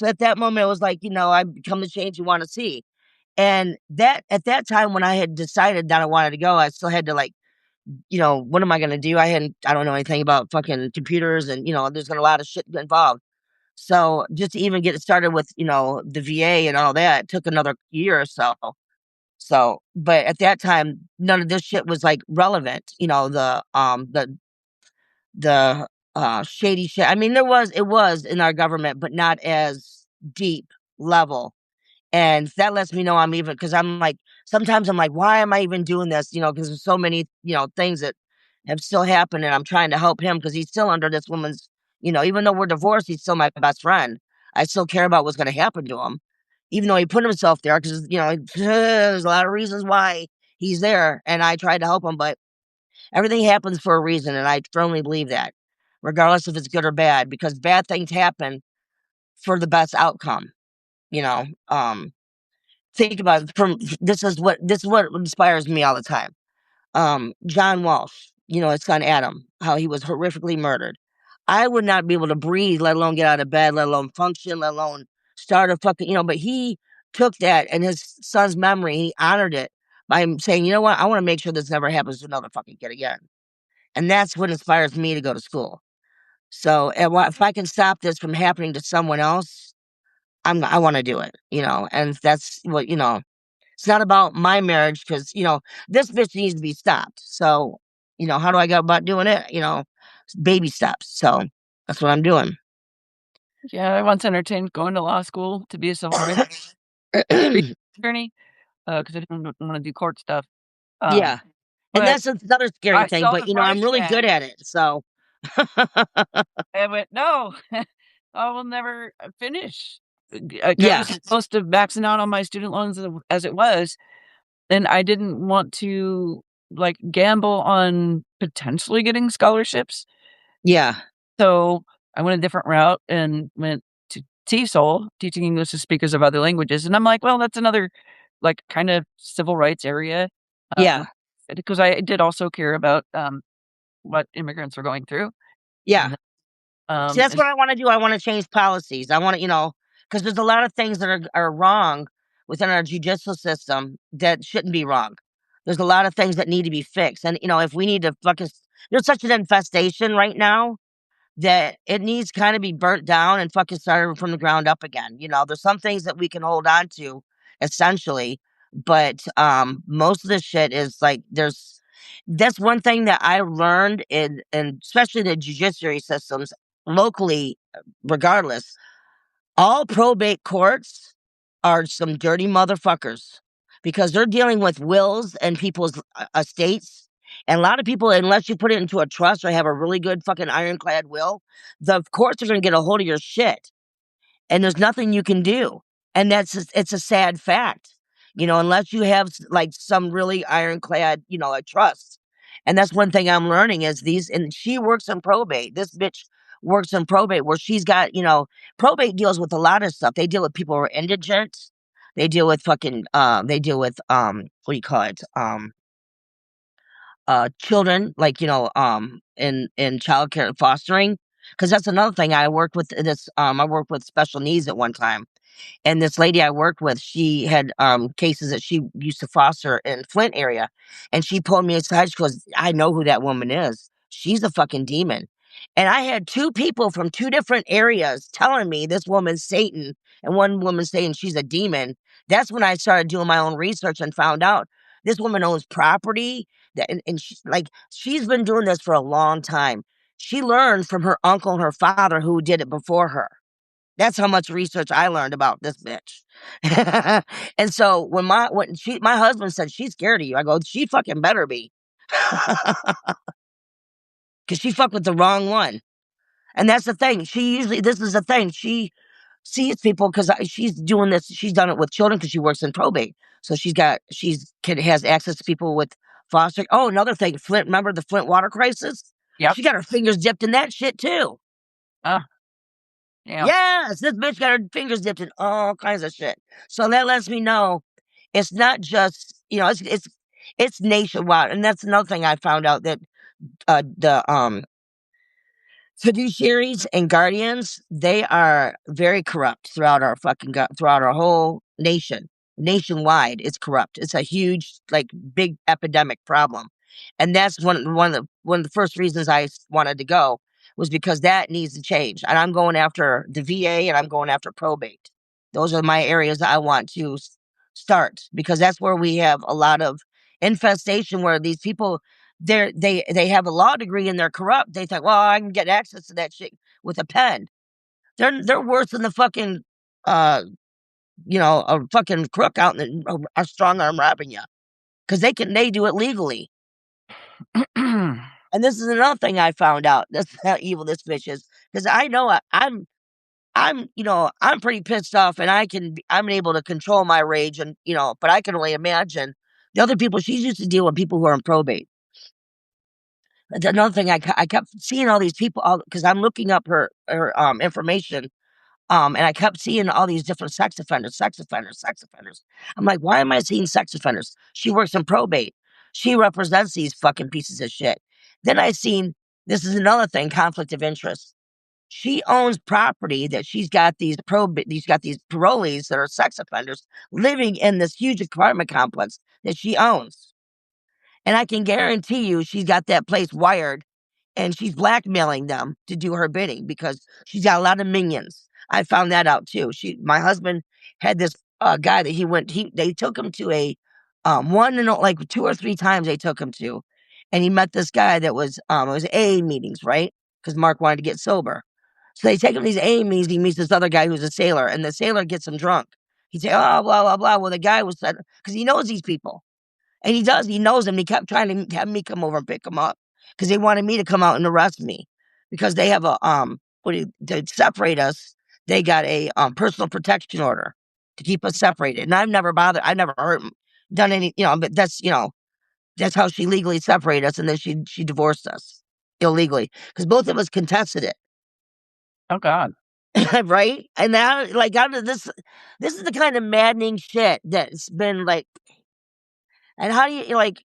at that moment, it was like, I become the change you want to see. And that at that time when I had decided that I wanted to go, I still had to what am I gonna do? I don't know anything about fucking computers and there's a lot of shit involved. So just to even get started with, the VA and all that took another year or so. So but at that time, none of this shit was like relevant, the shady shit. I mean, it was in our government, but not as deep level. And that lets me know I'm even because I'm like, sometimes I'm like, why am I even doing this? Because there's so many, things that have still happened. And I'm trying to help him because he's still under this woman's, even though we're divorced, he's still my best friend. I still care about what's going to happen to him, even though he put himself there because, there's a lot of reasons why he's there. And I tried to help him, but everything happens for a reason. And I firmly believe that, regardless if it's good or bad, because bad things happen for the best outcome, you know. Think about it this is what inspires me all the time. John Walsh, his son Adam, how he was horrifically murdered. I would not be able to breathe, let alone get out of bed, let alone function, let alone start a fucking, but he took that and his son's memory, he honored it by saying, you know what, I want to make sure this never happens to another fucking kid again. And that's what inspires me to go to school. So if I can stop this from happening to someone else, I want to do it, and that's what, it's not about my marriage because, this bitch needs to be stopped. So, how do I go about doing it? Baby steps. So that's what I'm doing. Yeah, I once entertained going to law school to be a civil rights attorney because I didn't want to do court stuff. Yeah. And But that's another scary I thing, saw but, the you know, I'm price really tag. good at it, so I went, "No, I will never finish." I Yeah, was close to maxing out on my student loans as it was, and I didn't want to, like, gamble on potentially getting scholarships. yeah, So, I went a different route and went to TESOL, teaching English to speakers of other languages, and I'm like, "Well, that's another, like, kind of civil rights area," um, yeah, because I did also care about, what immigrants were going through, yeah. and, See, that's and what I wanna do, I wanna change policies, I wanna, because there's a lot of things that are wrong within our judicial system that shouldn't be wrong. There's a lot of things that need to be fixed, and, if we need to fucking there's such an infestation right now that it needs to kinda be burnt down and fucking started from the ground up again, there's some things that we can hold on to, essentially, but, most of the shit is, like, that's one thing that I learned in especially the judiciary systems locally, regardless, all probate courts are some dirty motherfuckers because they're dealing with wills and people's estates. And a lot of people, unless you put it into a trust or have a really good fucking ironclad will, the courts are going to get a hold of your shit and there's nothing you can do. And it's a sad fact, unless you have like some really ironclad, a trust. And that's one thing I'm learning is and she works in probate. This bitch works in probate where she's got, probate deals with a lot of stuff. They deal with people who are indigent. They deal with they deal with, what do you call it? Children, like, in childcare and fostering. Cause that's another thing I worked with I worked with special needs at one time. And this lady I worked with, she had cases that she used to foster in Flint area. And she pulled me aside. She goes, I know who that woman is. She's a fucking demon. And I had two people from two different areas telling me this woman's Satan and one woman saying she's a demon. That's when I started doing my own research and found out this woman owns property and she's been doing this for a long time. She learned from her uncle and her father who did it before her. That's how much research I learned about this bitch. And so my husband said she's scared of you, I go, she fucking better be, because she fucked with the wrong one. And that's the thing. This is the thing. She sees people because she's doing this. She's done it with children because she works in probate. So has access to people with foster. Oh, another thing, Flint. Remember the Flint water crisis? yep. She got her fingers dipped in that shit too. Ah, yeah. Yes, this bitch got her fingers dipped in all kinds of shit. So that lets me know it's not just, it's nationwide. And that's another thing I found out that the fiduciaries and guardians, they are very corrupt throughout throughout our whole nation. Nationwide, it's corrupt. It's a huge, like, big epidemic problem, and that's one of the first reasons I wanted to go was because that needs to change. And I'm going after the VA and I'm going after probate. Those are my areas that I want to start because that's where we have a lot of infestation where these people they have a law degree and they're corrupt. They think, well, I can get access to that shit with a pen. They're worse than the fucking uh a fucking crook out in a strong arm robbing you because they do it legally. And this is another thing I found out. That's how evil this bitch is. Because I know I'm pretty pissed off, and I'm able to control my rage, and but I can only imagine the other people she's used to deal with people who are in probate. That's another thing I kept seeing all these people because I'm looking up her information. And I kept seeing all these different sex offenders, sex offenders, sex offenders. I'm like, why am I seeing sex offenders? She works in probate. She represents these fucking pieces of shit. Then I seen this is another thing, conflict of interest. She owns property that she's got these parolees that are sex offenders living in this huge apartment complex that she owns. And I can guarantee you she's got that place wired and she's blackmailing them to do her bidding because she's got a lot of minions. I found that out too. My husband had this guy that they took him to a like 2 or 3 times they took him to, and he met this guy that was it was AA meetings, right? Because Mark wanted to get sober, so they take him to these AA meetings. He meets this other guy who's a sailor, and the sailor gets him drunk. He say, oh, blah blah blah. Well, the guy was because he knows these people. And he does. He knows him. He kept trying to have me come over and pick him up because they wanted me to come out and arrest me because they have a to separate us. They got a personal protection order to keep us separated. And I've never bothered. I never done any, but that's how she legally separated us. And then she divorced us illegally because both of us contested it. Oh God. Right? And now, like, out of this is the kind of maddening shit that's been like, and how do you like,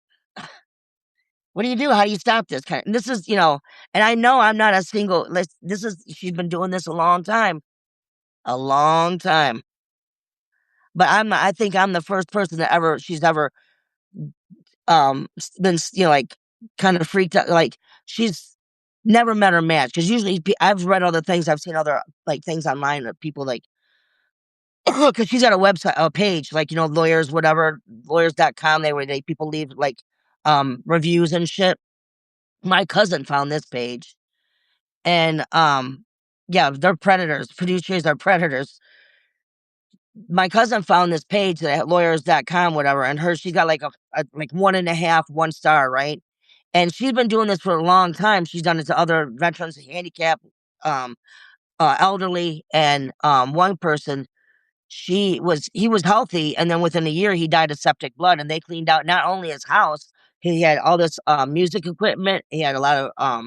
what do you do? How do you stop this kind? And this is, and I know I'm not a single. She's been doing this a long time. But I think I'm the first person that she's ever been, like, kind of freaked out. Like, she's never met her match because usually I've read other things. I've seen other like things online of people like, because she's got a website, a page, like, lawyers, whatever, lawyers.com, where people leave like reviews and shit. My cousin found this page, and yeah, they're predators. Fiduciaries are predators. My cousin found this page at lawyers.com, whatever, and she's got like a like 1.5 1-star, right? And she's been doing this for a long time. She's done it to other veterans, handicapped, elderly, and one person. He was healthy, and then within a year he died of septic blood, and they cleaned out not only his house, he had all this music equipment, he had a lot of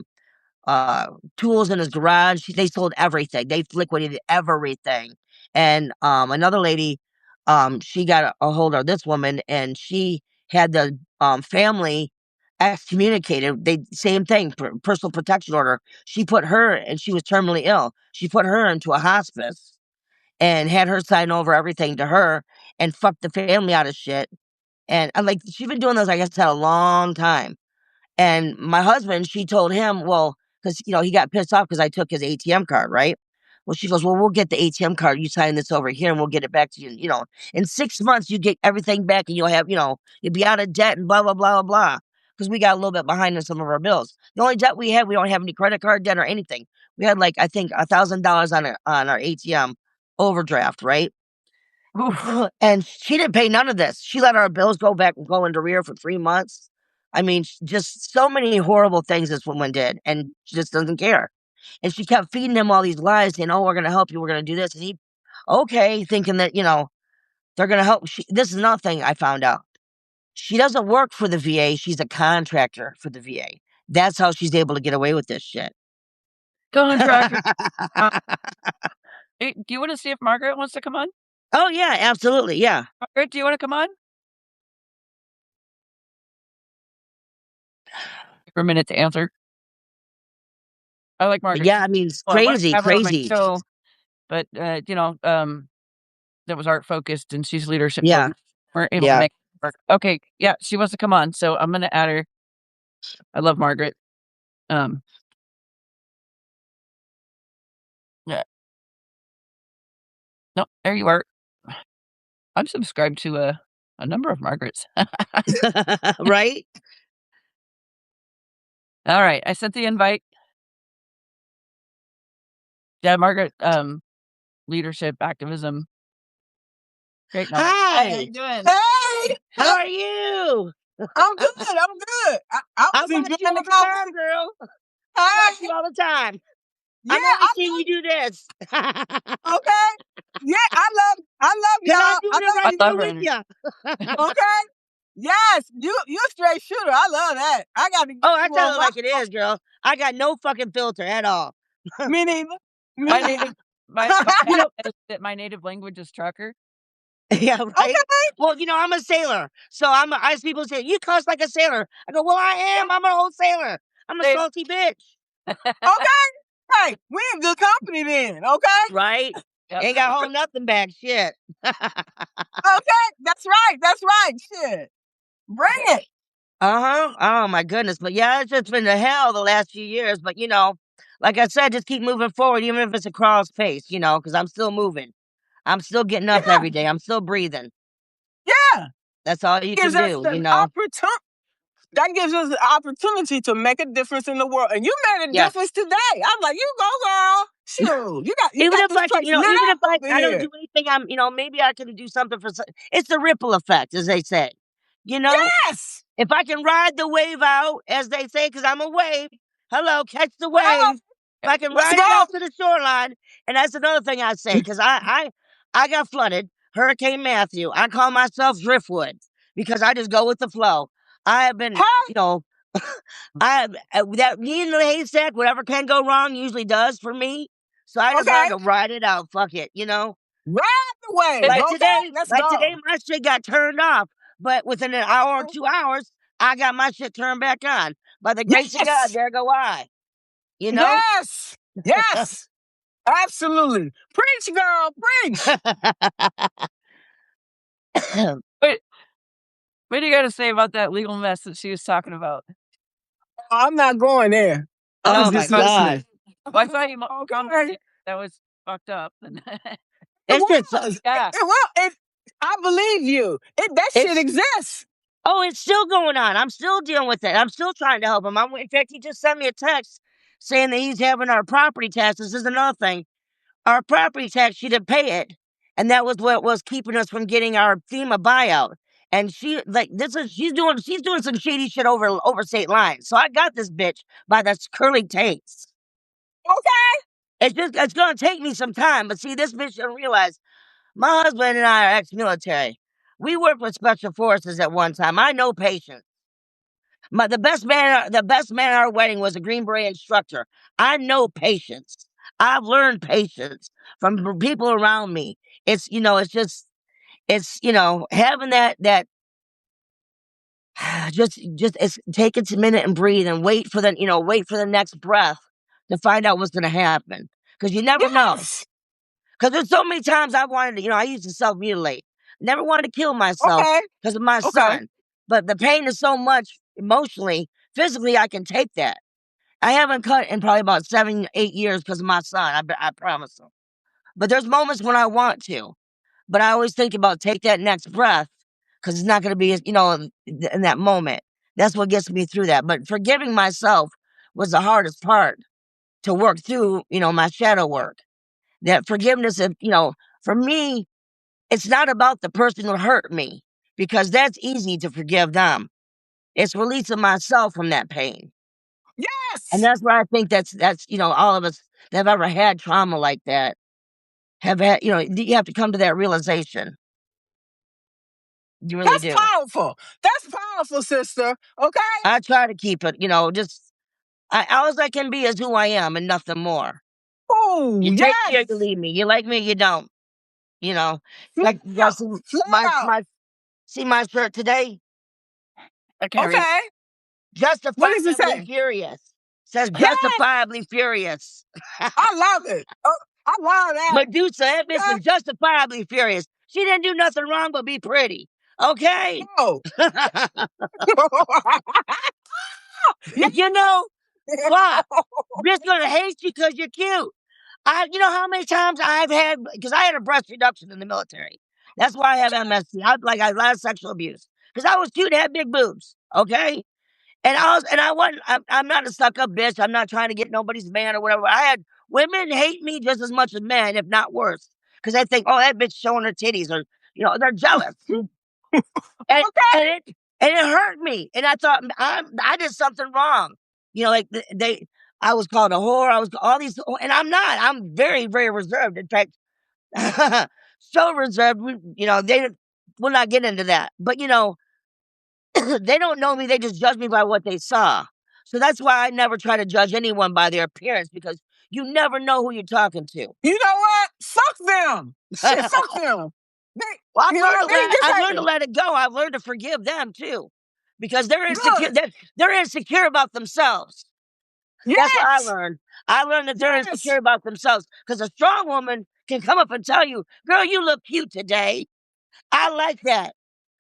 tools in his garage. They sold everything. They liquidated everything. And another lady, she got a hold of this woman, and she had the family excommunicated. Same thing, personal protection order. She put her, and she was terminally ill. She put her into a hospice and had her sign over everything to her and fucked the family out of shit. And like, she's been doing this, like I said, a long time. And my husband, she told him, well, because, he got pissed off because I took his ATM card, right? Well, she goes, well, we'll get the ATM card. You sign this over here and we'll get it back to you. In 6 months, you get everything back and you'll have, you'll be out of debt and blah, blah, blah, blah, blah. Because we got a little bit behind on some of our bills. The only debt we had, we don't have any credit card debt or anything. We had like, I think, $1,000 on our ATM overdraft, right? And she didn't pay none of this. She let our bills go into arrear for 3 months. I mean, just so many horrible things this woman did, and she just doesn't care. And she kept feeding him all these lies, saying, "Oh, we're going to help you. We're going to do this." And he, okay, thinking that, they're going to help. This is another thing I found out. She doesn't work for the VA. She's a contractor for the VA. That's how she's able to get away with this shit. Contractor. Hey, do you want to see if Margaret wants to come on? Oh, yeah, absolutely. Yeah. Margaret, do you want to come on? For a minute to answer. I like Margaret. Yeah, I mean, it's crazy. Show, but that was art focused, and she's leadership. Yeah, we're able to make it work. Okay, yeah, she wants to come on, so I'm gonna add her. I love Margaret. Yeah. No, there you are. I'm subscribed to a number of Margarets. Right? All right, I sent the invite. Yeah, Margaret, leadership, activism. Great. Hi. How you doing? Hey, how are you? I'm good. I'm good. I was enjoying the conversation, girl. Hey. I watch you all the time. Yeah, I'm only seeing you do this. Okay. Yeah, I love y'all. I love with you. Okay. Yes, you a straight shooter. I love that. I got to. Oh, I tell it like it is, girl. I got no fucking filter at all. Me neither. My native language is trucker. Yeah, right. Okay. Well, I'm a sailor, so I see people say you cuss like a sailor. I go, well, I am. I'm an old sailor. I'm a salty bitch. Okay. Hey, we in good company then. Okay. Right. Yep. Ain't got hold nothing back. Shit. Okay, that's right. Shit. Bring it. Oh my goodness. But yeah, it's just been the hell the last few years. But like I said, just keep moving forward, even if it's a crawl space, because I'm still moving. I'm still getting up every day. I'm still breathing. Yeah. That's all you can do, That gives us the opportunity to make a difference in the world. And you made a difference today. I'm like, you go, girl. Shoot. Even if I don't do anything, maybe I can do something it's the ripple effect, as they say. You know? Yes. If I can ride the wave out, as they say, because I'm a wave. Hello, catch the Well, wave. If I can let's ride it go. out to the shoreline, and that's another thing I say, because I got flooded, Hurricane Matthew. I call myself Driftwood because I just go with the flow. I have been, Huh? you know, that in the haystack, whatever can go wrong usually does for me. So I just Okay. like to ride it out. Fuck it, you know. Ride the wave. Like Okay. today, Let's like go. today, my shit got turned off, but within an hour or 2 hours, I got my shit turned back on. By the grace of God, Yes. there go I. You know. Yes. Yes. Absolutely. Preach, girl. Preach. Wait, what do you got to say about that legal mess that she was talking about? I'm not going there. I was Oh my just listening. God. Well, I thought you Okay. that was fucked up. It It's just was. Yeah. I believe you. That shit it's exists. oh, it's still going on. I'm still dealing with it. I'm still trying to help him. In fact, he just sent me a text saying that he's having our property taxes. This is another thing. Our property tax, she didn't pay it, and that was what was keeping us from getting our FEMA buyout. And she's doing some shady shit over state lines. So I got this bitch by the curly taste. Okay. It's gonna take me some time, but see, this bitch didn't realize my husband and I are ex-military. We worked with special forces at one time. I know patience. The best man at our wedding was a Green Beret instructor. I know patience. I've learned patience from people around me. It's having that just take it a minute and breathe and wait for the next breath to find out what's going to happen, because you never know. Yes. Because there's so many times I wanted to, I used to self-mutilate. Never wanted to kill myself Okay. because of my Okay. son. But the pain is so much emotionally, physically, I can take that. I haven't cut in probably about 7, 8 years because of my son. I promise him. But there's moments when I want to. But I always think about take that next breath, because it's not going to be, in that moment. That's what gets me through that. But forgiving myself was the hardest part to work through, my shadow work. That forgiveness, for me, it's not about the person who hurt me, because that's easy to forgive them. It's releasing myself from that pain. Yes. And that's where I think that's all of us that have ever had trauma like that have had, you have to come to that realization. You really do. Powerful. That's powerful, sister. Okay. I try to keep it, all I can be is who I am and nothing more. Oh, You yes. take me or you leave me. You like me or you don't. Like you Flip see my shirt today? I can't read. Okay. What does it Justifiably say? furious. Says Yes. justifiably furious. I love it. I love that. Medusa, that bitch Yes. was justifiably furious. She didn't do nothing wrong but be pretty. Okay? No. What? Bitch gonna hate you because you're cute. You know how many times I've had, because I had a breast reduction in the military. That's why I have MSC. I had a lot of sexual abuse. Because I was cute and had big boobs. Okay? And I'm not a stuck up bitch. I'm not trying to get nobody's man or whatever. I had women hate me just as much as men, if not worse. Because they think, oh, that bitch showing her titties, or, they're jealous. And it hurt me. And I thought, I did something wrong. I was called a whore. I was all these, and I'm not. I'm very, very reserved. In fact, so reserved. We'll not get into that. But they don't know me. They just judge me by what they saw. So that's why I never try to judge anyone by their appearance, because you never know who you're talking to. You know what? Fuck them. Shit, fuck them. Well, I've learned to let it go. I've learned to forgive them too, because they're insecure. They're insecure about themselves. Yes. That's what I learned. I learned that they're insecure about themselves, because a strong woman can come up and tell you, "Girl, you look cute today." I like that,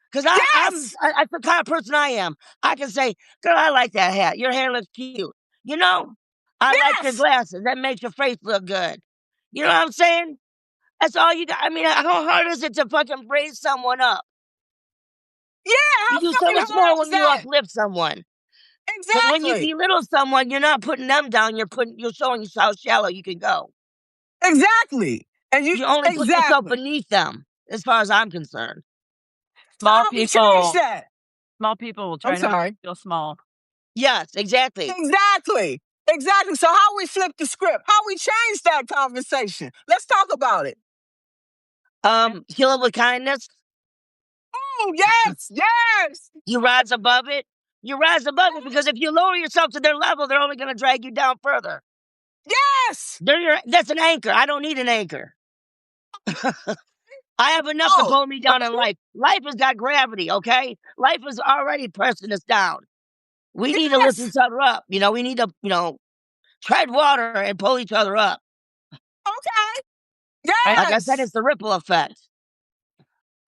because that's the kind of person I am. I can say, "Girl, I like that hat. Your hair looks cute." I like your glasses. That makes your face look good. You know what I'm saying? That's all you got. I mean, how hard is it to fucking raise someone up? Yeah, you do so much more when you uplift someone. Exactly. When you belittle someone, you're not putting them down. You're showing you how shallow you can go. Exactly. And you only put yourself beneath them, as far as I'm concerned. Small people. Change that. Small people will try I'm to make sorry. you feel small. Yes, exactly. Exactly. Exactly. So how we flip the script? How we change that conversation? Let's talk about it. Kill it with kindness. Oh, yes, yes. You rise above it. You rise above it because if you lower yourself to their level, they're only going to drag you down further. Yes. That's an anchor. I don't need an anchor. I have enough to pull me down in life. Life has got gravity, okay? Life is already pressing us down. We need to lift each other up. We need to, tread water and pull each other up. Okay. Yes. Like I said, it's the ripple effect.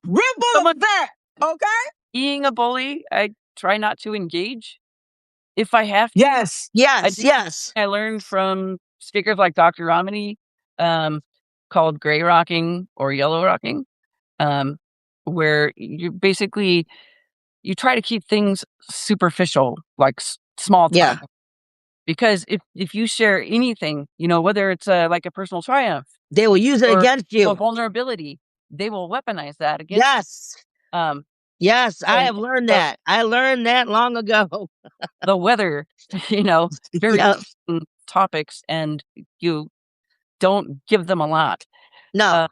Ripple effect. Okay. Being a bully, I try not to engage. If I have to. Yes. I learned from speakers like Dr. Romney, called gray rocking or yellow rocking, where you basically you try to keep things superficial, like small talk. Yeah. Because if you share anything, whether it's like a personal triumph, they will use it against you. A vulnerability, they will weaponize that against you. Yes, I have learned that. I learned that long ago. The weather, very topics, and you don't give them a lot. No.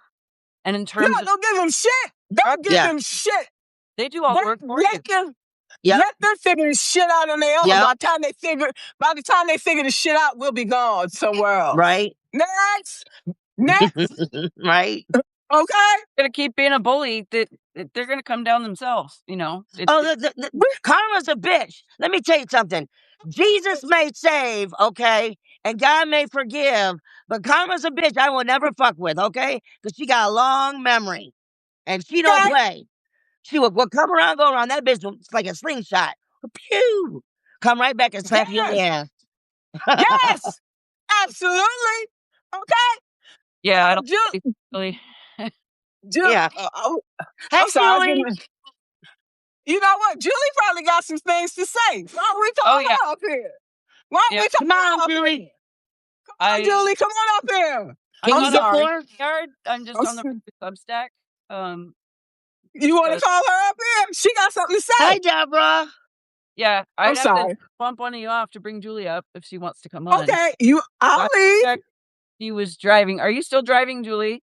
And in terms don't give them shit. Don't give them shit. They do all the work for you. Let them figure this shit out on their own. By the time they figure the shit out, we'll be gone somewhere else. Right. Next. Right. Okay. Gonna keep being a bully. They're gonna come down themselves. Karma's a bitch. Let me tell you something. Jesus may save, okay, and God may forgive, but karma's a bitch I will never fuck with, okay, because she got a long memory, and she don't play. She will come around, go around. That bitch was like a slingshot. Pew! Come right back and slap you in the ass. Yes, absolutely. Okay. Yeah, I don't really. Yeah. I'm sorry. You know what? Julie probably got some things to say. Why don't we talk her up here? Why don't we talk her up here? Come on, Julie. Come on up here. I'm sorry. I'm just on the Substack. You want to call her up here? She got something to say. Hi, Deborah. Yeah, I'm sorry. To bump one of you off to bring Julie up if she wants to come on. Okay, I'll leave. She was driving. Are you still driving, Julie?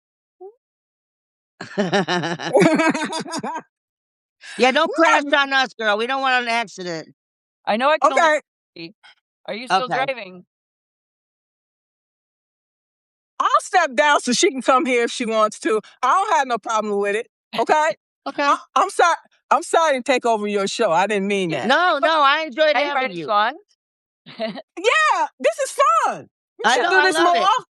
Yeah, don't crash on us, girl. We don't want an accident. I know I can. Okay. Are you still driving? I'll step down so she can come here if she wants to. I don't have no problem with it. Okay. Okay. I'm sorry. I'm sorry to take over your show. I didn't mean that. No, I enjoyed having you. Yeah, this is fun. We should do this more often.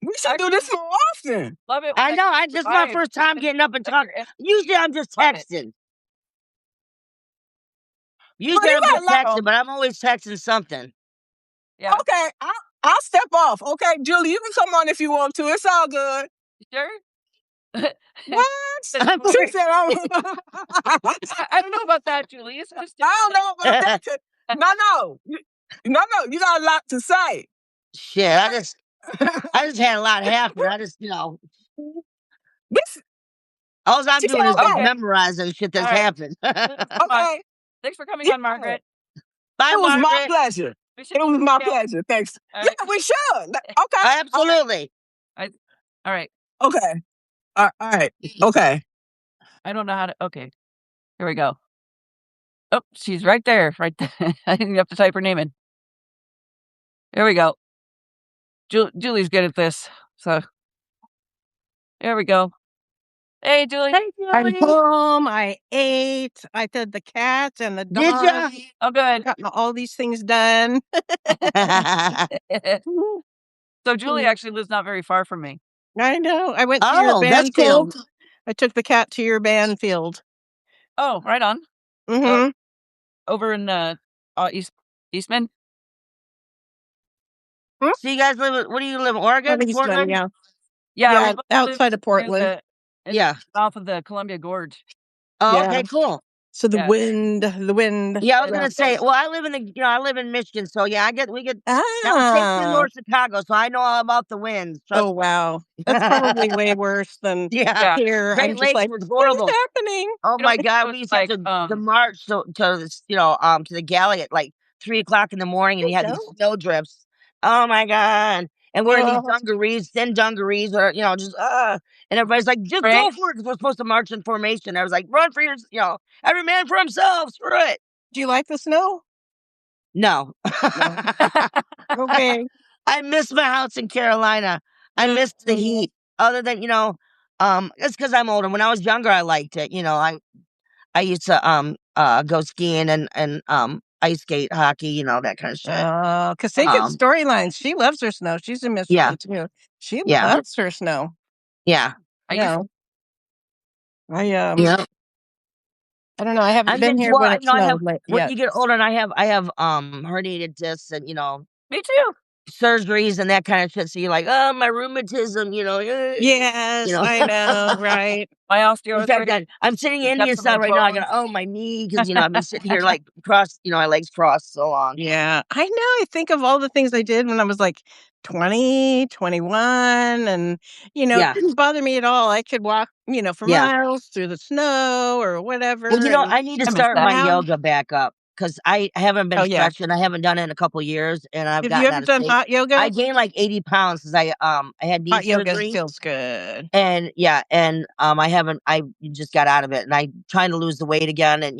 We should do this more often. Love it. I know. This is my first time getting up and talking. Usually I'm just texting. Usually I'm just texting, but I'm always texting something. Yeah. Okay, I'll step off. Okay, Julie, you can come on if you want to. It's all good. Sure. What? She said, I don't know about that, Julie. I don't know about that. No. You got a lot to say. Shit, I just had a lot happen. I just, all I'm doing is memorizing shit that's happened. Okay. Thanks for coming on, Margaret. Bye, It was Margaret. my pleasure. It was my pleasure. Thanks. Yeah, we should. Okay. Absolutely. All right. Okay. All right. Okay. I don't know how to. Okay. Here we go. Oh, she's right there. Right there. I didn't have to type her name in. Here we go. Julie's good at this. So, here we go. Hey, Julie. Hey, Julie. I'm home. I ate. I fed the cat and the dog. Did ya? Oh, good. Got all these things done. So, Julie actually lives not very far from me. I know. I went to your band field. Cool. I took the cat to your band field. Oh, right on. Mm-hmm. Over in Eastman. So you guys live? Where do you live? Oregon? Portland? Yeah, outside of Portland. South of the Columbia Gorge. Oh, okay, cool. So the Yeah. wind. Yeah, I was gonna say. Well, I live in Michigan, so yeah, we get. That was basically Ah. North Chicago, so I know all about the winds. Trust Oh, wow. That's probably way worse than Yeah. here. Great I'm just Lakes like, was what is horrible. happening? Oh You know, my it God, was we used to have like, to march to the galley at like 3 o'clock in the morning, and you had these no. snow drifts. Oh my God! And we're in these Oh. dungarees, thin dungarees, or just and everybody's like, just go Right. for it, because we're supposed to march in formation. I was like, run for your, every man for himself. Screw it. Do you like the snow? No. No. Okay. I miss my house in Carolina. I miss the heat. Other than, it's because I'm older. When I was younger, I liked it. I used to go skiing and ice skate, hockey, that kind of shit. Because they get storylines. She loves her snow. She's in Yeah. Michigan too. She Yeah. loves her snow. Yeah. No. Yeah. I don't know. I haven't been here when it snowed when yet. you get older, and I have herniated discs and Me too. surgeries and that kind of shit. So you're like, oh, my rheumatism, Yes, I know, right? My In osteoarthritis. fact, I'm sitting It's Indian got some style right now. I bones. got my knee, because I've been sitting here like crossed, my legs crossed so long. Yeah, I know. I think of all the things I did when I was like 20, 21, and Yeah. it didn't bother me at all. I could walk, for Yeah. miles through the snow or whatever. Well, I need to I miss start that. my Now- yoga back up, because I haven't been Oh, yeah. stretching. I haven't done it in a couple years, and I've Have gotten you ever out of done shape. hot yoga? I gained like 80 pounds since I had knee Hot yoga surgery. feels good. And I just got out of it, and I'm trying to lose the weight again, and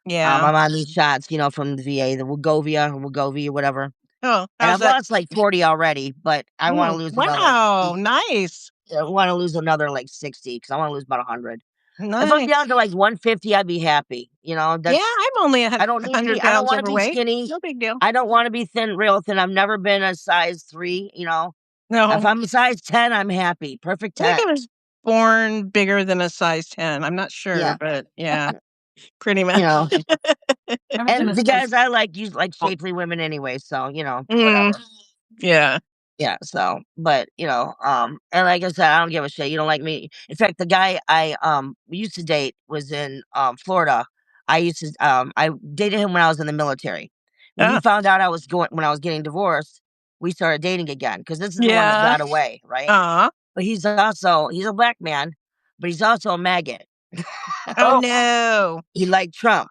Yeah. I'm on these shots, from the VA, the Wegovy, whatever. Oh, And how's I've that? lost like 40 already, but I want to lose another. Wow, nice. I want to lose another like 60, because I want to lose about 100. If I'm Nice. down to like 150, I'd be happy. Yeah, I'm only I don't need to 100 be. I don't pounds want to be overweight. skinny. No big deal. I don't want to be thin, real thin. I've never been a size 3. No, If I'm a size 10, I'm happy. Perfect I think 10. I was born bigger than a size 10. I'm not sure, Yeah. but yeah, pretty much. And the guys I like use like shapely women anyway, so whatever. Yeah. Yeah, so, but and like I said, I don't give a shit. You don't like me. In fact, the guy I used to date was in Florida. I dated him when I was in the military. When he found out when I was getting divorced, we started dating again, because this is the one that got away, right? But he's a black man, but he's also a maggot. Oh no. He liked Trump.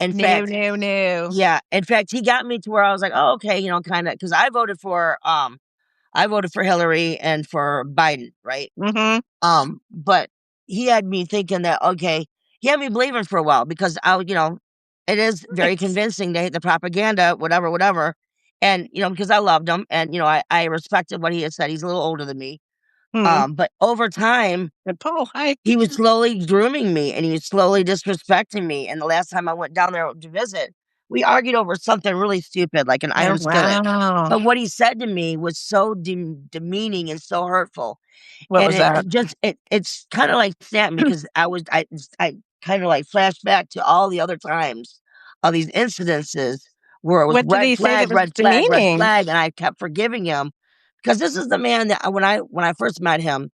In fact, No. yeah. In fact, he got me to where I was like, oh, okay, kind of, because I voted for Hillary and for Biden, right? Mm-hmm. But he had me thinking that, okay, he had me believing for a while, because it is very convincing. They hate the propaganda, whatever. And, because I loved him, and, I respected what he had said. He's a little older than me. But over time, And Paul, hi. he was slowly grooming me, and he was slowly disrespecting me. And the last time I went down there to visit, we argued over something really stupid, like an iron skillet. Wow. But what he said to me was so demeaning and so hurtful. What was that? It's kind of like snapped me, because I kind of like flashed back to all the other times, all these incidences where it was What did he say that was demeaning? red flag, and I kept forgiving him, because this is the man that when I first met him,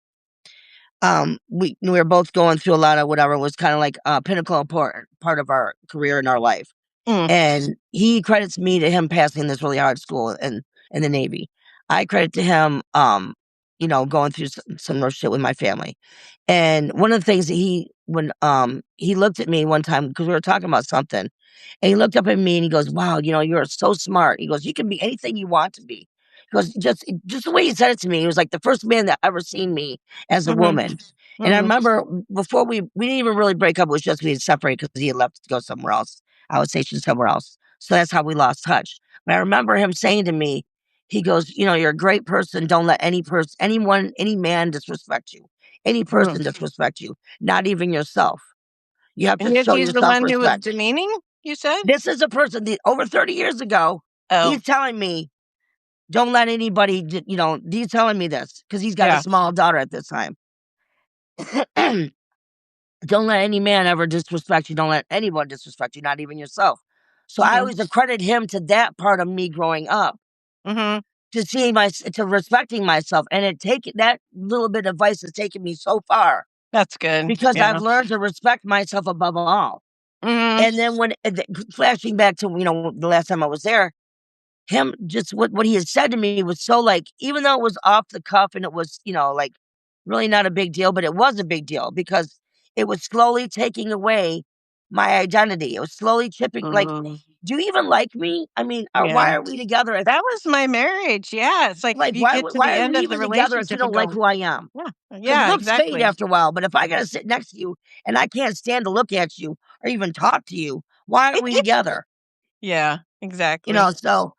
we were both going through a lot of whatever was kind of like a pinnacle important part of our career in our life. And he credits me to him passing this really hard school in the Navy. I credit to him, going through some real shit with my family. And one of the things that when he looked at me one time, because we were talking about something, and he looked up at me and he goes, wow, you're so smart. He goes, you can be anything you want to be. He goes, just the way he said it to me, he was like the first man that ever seen me as a woman. And I remember before we didn't even really break up. It was just we had separated because he had left to go somewhere else. I was stationed somewhere else. So that's how we lost touch. But I remember him saying to me, he goes, you're a great person. Don't let any man disrespect you. Any person disrespect you, not even yourself. You have to show He's yourself the one who was respect. demeaning, you said? This is a person that over 30 years ago, he's telling me, don't let anybody, he's telling me this because he's got a small daughter at this time. Don't let any man ever disrespect you. Don't let anyone disrespect you, not even yourself. So I always accredit him to that part of me growing up, to respecting myself. And that little bit of advice has taken me so far. That's good. Because I've learned to respect myself above all. And then flashing back to, the last time I was there, him just what he had said to me was so like, even though it was off the cuff and it was, like really not a big deal, but it was a big deal because it was slowly taking away my identity. It was slowly chipping, like, do you even like me? I mean, why are we together? That was my marriage. Yeah. It's like if you get to the why are end we of the even together if you relationship don't and like go, who I am? yeah, Looks fade exactly. after a while, but if I gotta sit next to you and I can't stand to look at you or even talk to you, why are we together? Yeah, exactly. So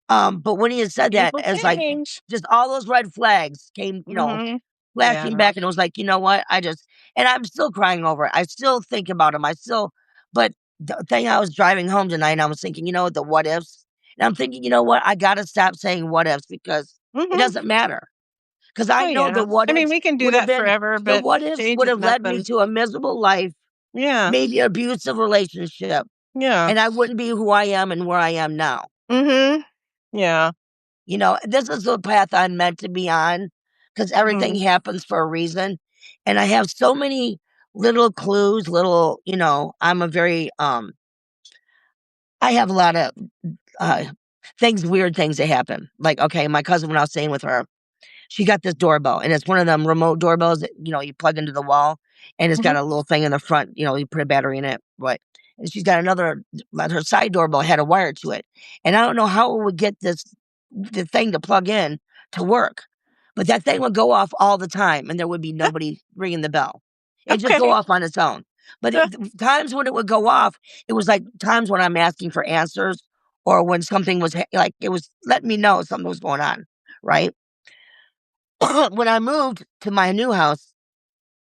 but when he had said that, People it's like change. just all those red flags came, flashing back, and it was like, you know what? And I'm still crying over it. I still think about him. But the thing, I was driving home tonight and I was thinking, the what ifs. And I'm thinking, you know what? I gotta stop saying what ifs because it doesn't matter. Because I know the what I mean, ifs we can do would have that been forever, the but what ifs change would is have led me nothing. to a miserable life, Yeah. maybe an abusive relationship. Yeah. And I wouldn't be who I am and where I am now. Yeah. This is the path I'm meant to be on because everything happens for a reason. And I have so many little clues, I'm a very, I have a lot of weird things that happen. Like, okay, my cousin, when I was staying with her, she got this doorbell, and it's one of them remote doorbells that, you plug into the wall, and it's got a little thing in the front, you put a battery in it, right? And she's got another, her side doorbell had a wire to it. And I don't know how it would get the thing to plug in to work, but that thing would go off all the time, and there would be nobody ringing the bell. It'd just go off on its own. But times when it would go off, it was like times when I'm asking for answers or when something was like, it was letting me know something was going on, right? When I moved to my new house,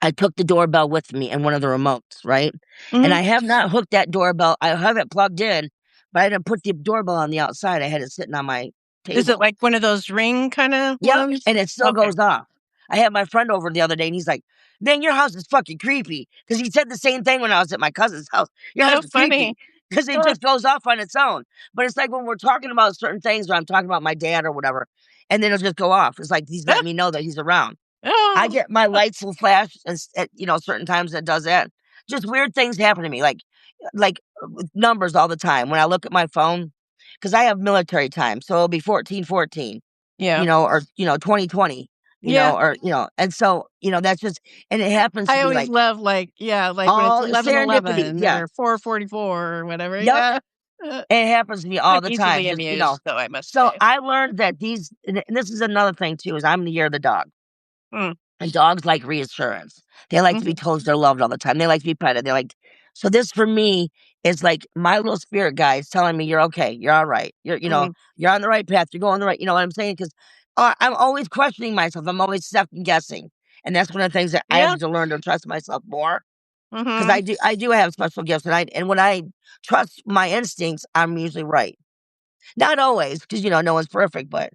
I took the doorbell with me and one of the remotes, right? And I have not hooked that doorbell. I have it plugged in, but I didn't put the doorbell on the outside. I had it sitting on my table. Is it like one of those ring kind of ones? And it still goes off. I had my friend over the other day, and he's like, "Man, your house is fucking creepy." Because he said the same thing when I was at my cousin's house. Your house is creepy because it just goes off on its own. But it's like when we're talking about certain things, or I'm talking about my dad or whatever, and then it'll just go off. It's like he's letting me know that he's around. I get my lights will flash at certain times that does that. Just weird things happen to me, like numbers all the time. When I look at my phone, because I have military time, so it'll be 1414. Or 2020. And so that's just, and it happens to I be always like love like when all it's 11:11 or 4:44 or whatever. Yep. It happens to me all the time. Easily amused, though, I must So say. I learned that and this is another thing too, is I'm the year of the dog. And dogs like reassurance. They like to be told they're loved all the time. They like to be petted. So this for me is like my little spirit guide is telling me you're okay. You're all right. You're on the right path. You're going the right, you know what I'm saying? Because I'm always questioning myself. I'm always second guessing. And that's one of the things that I have to learn to trust myself more. Because I do have special gifts. And when I trust my instincts, I'm usually right. Not always, because no one's perfect, but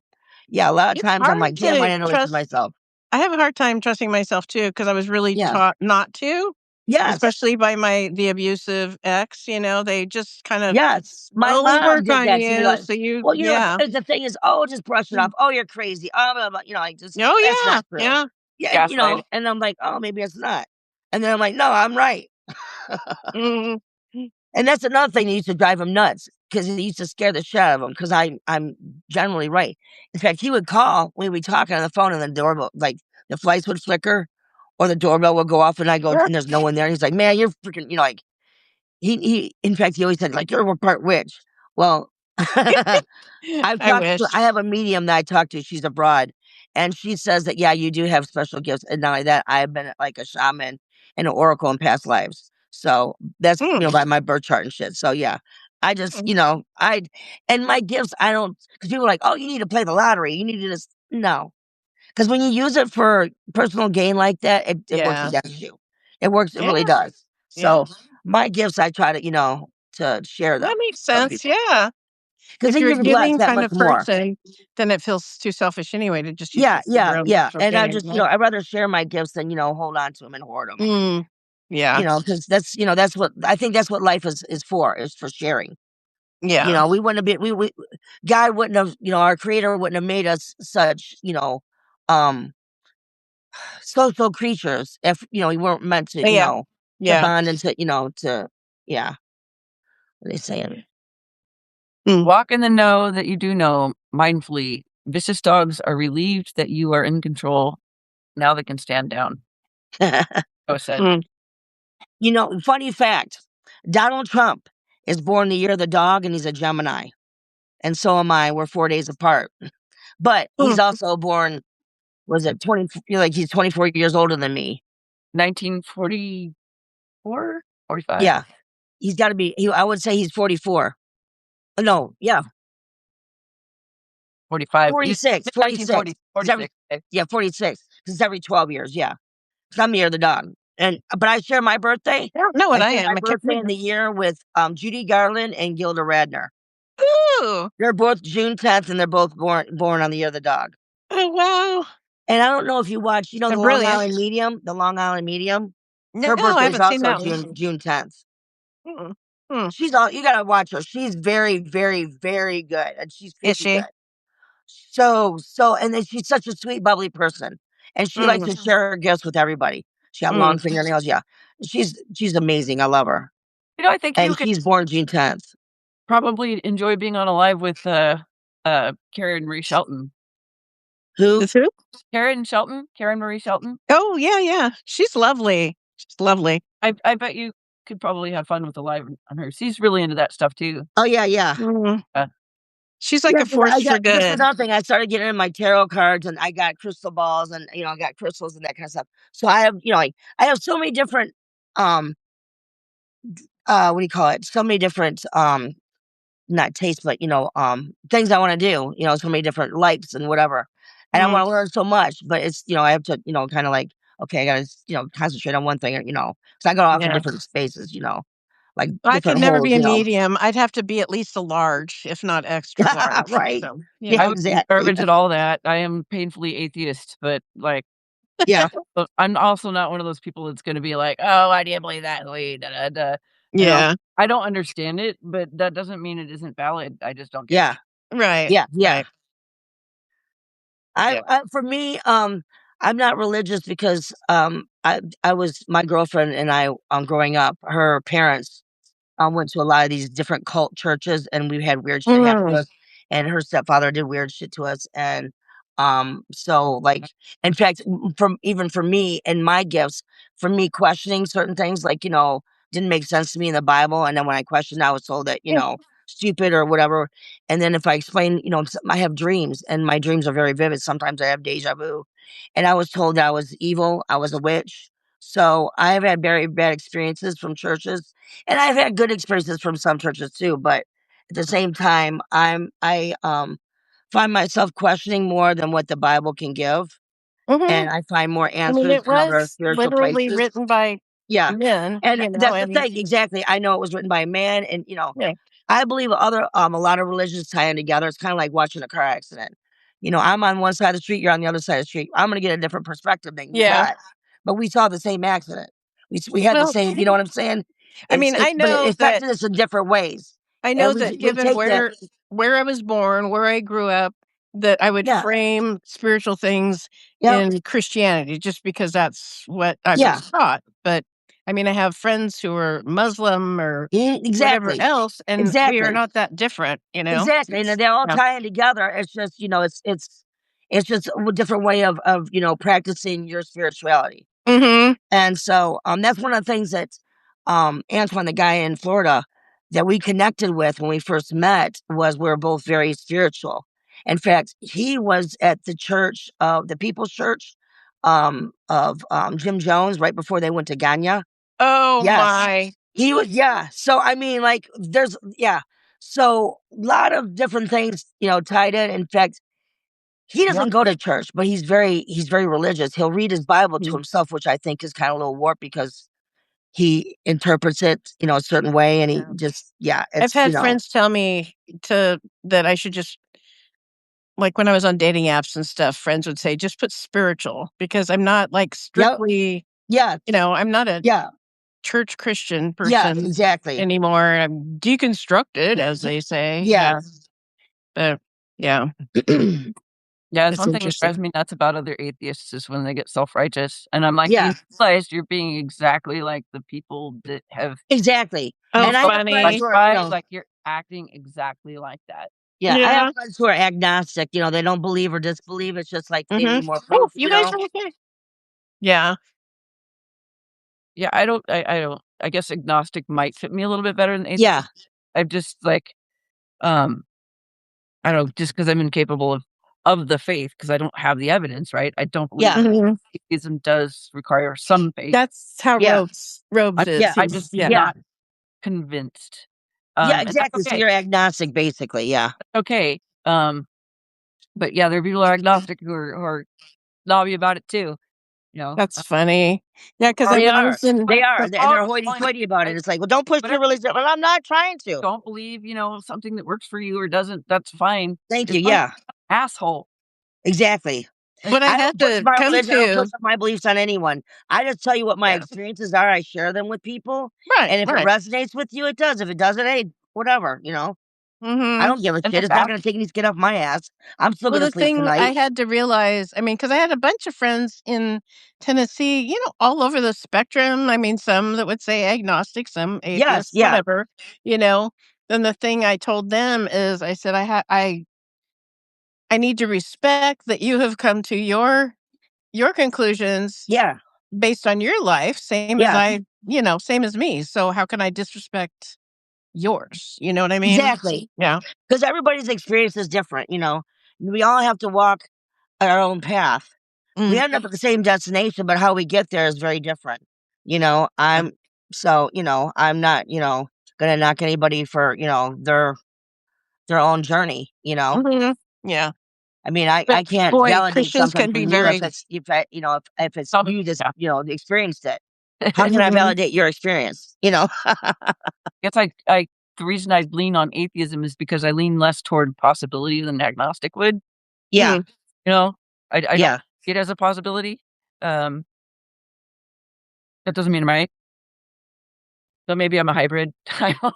yeah, a lot of times I'm like, damn, why didn't I listen to myself? I have a hard time trusting myself too, because I was really taught not to. Yes. Especially by the abusive ex, they just kind of my mom did that to me. Like, so you the thing is, just brush it off. Oh, you're crazy. Oh, blah, blah, I just that's not true. Yeah, and I'm like, oh, maybe it's not. And then I'm like, no, I'm right. And that's another thing that used to drive him nuts, because it used to scare the shit out of him, because I'm generally right. In fact, he would call, we would be talking on the phone, and the doorbell, like the lights would flicker or the doorbell would go off, and I go, and there's no one there. And he's like, man, you're freaking, like, in fact, he always said, like, you're a part witch. Well, I have a medium that I talk to. She's abroad, and she says that, yeah, you do have special gifts. And not only that, I've been like a shaman and an oracle in past lives. So that's, by my birth chart and shit. So yeah, I just, and my gifts, I don't, because people are like, oh, you need to play the lottery. You need to just, no. Because when you use it for personal gain like that, it works against you. It works, it really does. So my gifts, I try to share them. That makes sense, yeah. Because if you're a giving that kind much of person, then it feels too selfish anyway to just use it for your own personal And I gain, just, right? I'd rather share my gifts than, hold on to them and hoard them. Yeah. Because that's, that's what, I think that's what life is for sharing. Yeah. We wouldn't have been, God wouldn't have, our creator wouldn't have made us such, social creatures if, we weren't meant to, to bond and to, yeah. What are they saying? Walk in the know that you do know mindfully. Vicious dogs are relieved that you are in control. Now they can stand down. I said. You know, funny fact, Donald Trump is born the year of the dog, and he's a Gemini. And so am I. We're 4 days apart. But he's also born, was it 20, like he's 24 years older than me. 1944? 45? Yeah. He's got to be, I would say he's 44. No, yeah. 45. 46. 46. 46. Yeah, 46. Because it's every 12 years. Yeah. Because I'm the year of the dog. But I share my birthday. I don't know what I share am. My birthday in the year with Judy Garland and Gilda Radner. Ooh. They're both June 10th, and they're both born on the year of the dog. Oh, wow. And I don't know if you watch, the Long Island Medium. The Long Island Medium. Her birthday is also June 10th. She's you gotta watch her. She's very, very, very good, and she's good. So, and then she's such a sweet, bubbly person, and she likes to share her gifts with everybody. She got long fingernails. Yeah, she's amazing. I love her. I think she's born June 10th. Probably enjoy being on a live with Karen Marie Shelton. Who? Karen Marie Shelton. Oh, yeah. She's lovely. I bet you could probably have fun with the live on her. She's really into that stuff too. Oh, yeah. She's like a force for good. That's another thing. I started getting in my tarot cards, and I got crystal balls, and I got crystals and that kind of stuff. So I have, I have so many different what do you call it? So many different not taste, but things I want to do. So many different likes and whatever. And I want to learn so much, but it's I have to kind of like, okay, I gotta concentrate on one thing, because I go off in different spaces, like I could never be a medium. I'd have to be at least a large, if not extra large. Right. So, I would be garbage at all that. I am painfully atheist, but like, yeah, I'm also not one of those people that's going to be like, oh, why do you believe that? Yeah. I don't understand it, but that doesn't mean it isn't valid. I just don't get it. Right. Yeah. Right. For me, I'm not religious because I was, my girlfriend and I, growing up, her parents went to a lot of these different cult churches, and we had weird shit happen to us, and her stepfather did weird shit to us. And so, like, in fact, even for me and my gifts, for me questioning certain things, like, didn't make sense to me in the Bible, and then when I questioned, I was told that, stupid or whatever. And then if I explain, I have dreams, and my dreams are very vivid. Sometimes I have deja vu, and I was told that I was evil, I was a witch. So I have had very bad experiences from churches, and I've had good experiences from some churches too. But at the same time, I find myself questioning more than what the Bible can give, and I find more answers in other spiritual places. Written by men, and that's the thing. Exactly, I know it was written by a man, and I believe a lot of religions tie in together. It's kind of like watching a car accident. I'm on one side of the street, you're on the other side of the street. I'm going to get a different perspective than you got. But we saw the same accident. We had the same, you know what I'm saying? I mean, I know it affected us in different ways. I know that given where I was born, where I grew up, that I would frame spiritual things in Christianity, just because that's what I was taught. But I mean, I have friends who are Muslim or whatever else, and we are not that different, Exactly, and they all tie in together. It's just, it's just a different way of practicing your spirituality. And so that's one of the things that Antoine, the guy in Florida that we connected with when we first met, was we're both very spiritual. In fact, he was at the church of the People's Church of Jim Jones right before they went to Ganya. Oh, my. He was, So, I mean, like, there's, So, a lot of different things, tied in. In fact, he doesn't go to church, but he's very religious. He'll read his Bible to himself, which I think is kind of a little warped because he interprets it, a certain way. And he just, I've had friends tell me that I should just, like when I was on dating apps and stuff, friends would say, just put spiritual, because I'm not like strictly, I'm not a church Christian person anymore. I'm deconstructed, as they say. Yeah. But Yeah, It's something that interesting. drives me nuts about other atheists is when they get self-righteous, and I'm like, Yeah. "You realize you're being exactly like the people that have Exactly. Oh, And I have friends funny. who are, by, like, you're acting exactly like that." yeah, I have Yeah. friends who are agnostic, they don't believe or disbelieve. It's just like they need more Oh, proof, you guys are okay. Yeah. Yeah, I don't I guess agnostic might fit me a little bit better than atheist. Yeah. I'm just like, um, I don't know, just because 'cause I'm incapable of the faith because I don't have the evidence, right? I don't believe Yeah. Mhm. atheism does require some faith. That's how Yeah. Robes is. I'm He's just yeah. not convinced. Yeah, And that's exactly. So okay. you're agnostic, basically. Yeah. Okay. But yeah, there are people who are agnostic who are snobby about it too, you know? That's funny. Yeah, 'cause They when I are. was in They are. But And all they're hoity-toity about it. right? It's like, well, don't push your Whatever religion. Well, I'm not trying to. don't believe, something that works for you or doesn't, that's fine. Thank As you. long as Yeah. you're not an asshole. Exactly. what I I don't had push to my come religion. I don't push to my beliefs on anyone. I just tell you what my Yeah. experiences are. I share them with people. Right, And if it right. resonates with you, it does. If it doesn't, hey, whatever, I Mhm. don't give a And shit. that's It's not act going to take any skin off my ass. I'm still Well, going to the sleep thing I tonight. had to realize, I mean, because I had a bunch of friends in Tennessee, all over the spectrum. I mean, some that would say agnostic, some Yes. atheists, Yeah. whatever, you know. Then the thing I told them is I said, I need to respect that you have come to your conclusions Yeah. based on your life, same as Yeah. same as me. So how can I disrespect yours? You know what I mean? Exactly. Yeah. Because everybody's experience is different. We all have to walk our own path. We Mm. end up at the same destination, but how we get there is very different. I'm I'm not, gonna knock anybody for, their own journey. Mhm. Yeah. I mean, I But can't boy, validate Christians something can be from you very if it's some you just, yeah. experienced it. How can I Mhm. validate your experience? Guess I the reason I lean on atheism is because I lean less toward possibility than agnostic would, Yeah. Mm. you know? I don't Yeah. see it as a possibility. Um, that doesn't mean I'm right. So maybe I'm a hybrid. I don't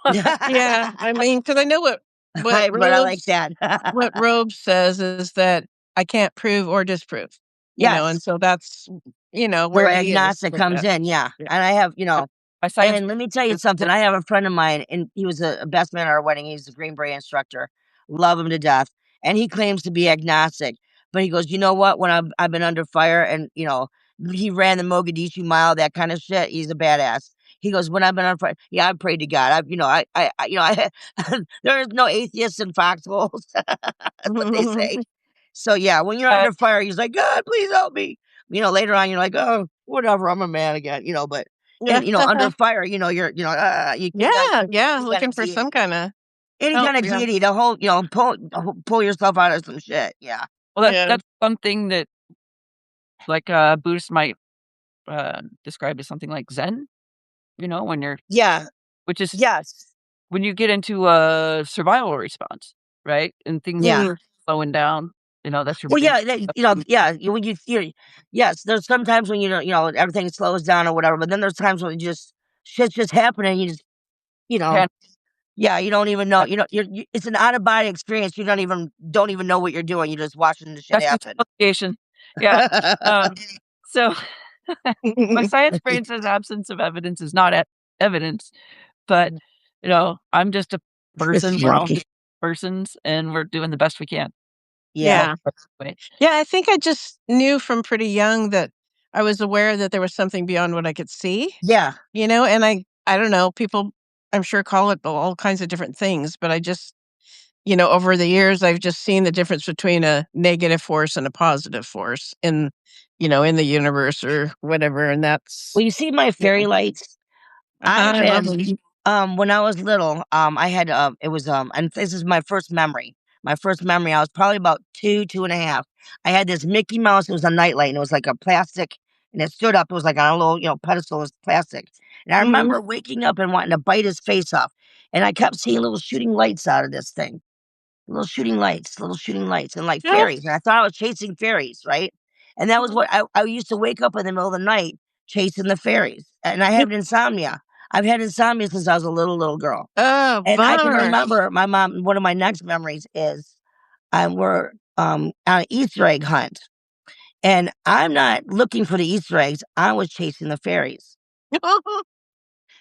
Yeah, I mean, because I know what Hybrid, I like Robes that. what Robes says is that I can't prove or disprove, and Yes. so that's, The where he is agnostic with comes that. in, yeah. Yeah. And I have, my science and let me tell you is something. that I have a friend of mine, and he was a best man at our wedding. He's a Green Beret instructor. Love him to death. And he claims to be agnostic. But he goes, you know what? When I've been under fire and, he ran the Mogadishu Mile, that kind of shit. He's a badass. He goes, when I've been on fire, yeah, I prayed to God. There is no atheists in foxholes. That's what they say. So yeah, when you're uh, under fire, he's like, God, please help me. Later on, you're like, oh, whatever, I'm a man again. But Yeah. under fire, you Yeah, yeah, any kind looking of for some deity, kinda any help, kind of yeah. deity to hold, pull yourself out of some shit. Yeah. well, Yeah. that's something that, like, Buddhists might, describe as something like Zen, when you're Yeah. which is Yes. when you get into a survival response, right? And things Yeah. Mhm. slowing down, that's your Well, brain. yeah, yeah. When yes, there's sometimes when everything slows down or whatever, but then there's times when shit's just happening. You just, you know, Pan yeah, you don't even know. It's an out of body experience. You don't even know what you're doing. You're just watching the shit That's happen. justification. Yeah. So my science brain says absence of evidence is not evidence, but I'm just a person. We're all Joking. just persons, and we're doing the best we can. Yeah. Yeah. Way. Yeah, I think I just knew from pretty young that I was aware that there was something beyond what I could see, Yeah. and I don't know, people, I'm sure, call it all kinds of different things, but I just, over the years, I've just seen the difference between a negative force and a positive force in the universe or whatever, and Well, that's you see my fairy lights. I've I love been them. when I was little, I had it was and this is my first memory. My first memory, I was probably about two and a half. I had this Mickey Mouse. It was a nightlight, and it was like a plastic, and it stood up. It was like on a little, pedestal. It was plastic, and I Mhm. remember waking up and wanting to bite his face off, and I kept seeing little shooting lights out of this thing, little shooting lights, and like Yeah. fairies. And I thought I was chasing fairies, right? And that was Mhm. what I used to wake up in the middle of the night chasing the fairies. And I Yep. have insomnia. I've had insomnia since I was a little girl. Oh, And I can bummer. remember my mom. One of my next memories is we're on an Easter egg hunt. And I'm not looking for the Easter eggs. I was chasing the fairies.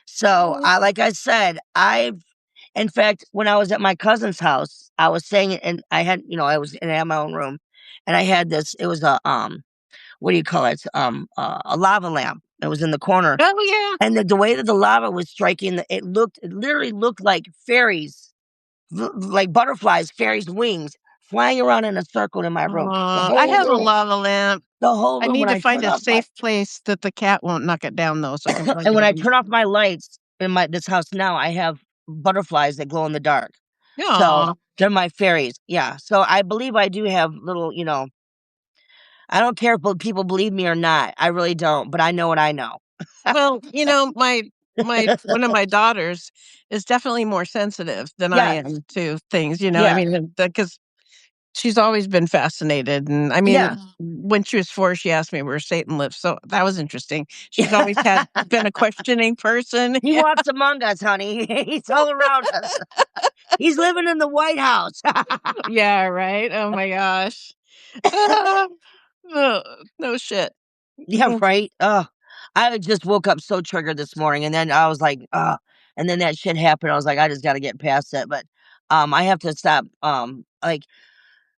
So, like I said, in fact, when I was at my cousin's house, I was saying it, and I had my own room, and I had this. It was a what do you call it? A lava lamp. It was in the corner. Oh And the way that the lava was striking, it literally looked like fairies, like butterflies, fairies' wings flying around in a circle in my room. I have a lava lamp. The whole room. I need when to I find turn a off safe place that the cat won't knock it down, though. So I can plug and it when I in. turn off my lights in this house now, I have butterflies that glow in the dark. So Aw. they're my fairies. Yeah. So I believe I do have little, I don't care if people believe me or not. I really don't, but I know what I know. Well, my one of my daughters is definitely more sensitive than I Yes. am to things, I Yeah. mean, because she's always been fascinated. And I mean, Yeah. when she was 4, she asked me where Satan lives. So that was interesting. She's always been a questioning person. He walks among us, honey. He's all around us. He's living in the White House. Yeah, right. Oh my gosh. No shit. Yeah, right. I just woke up so triggered this morning, and then I was like, and then that shit happened. I was like, I just got to get past it. But I have to stop. Like,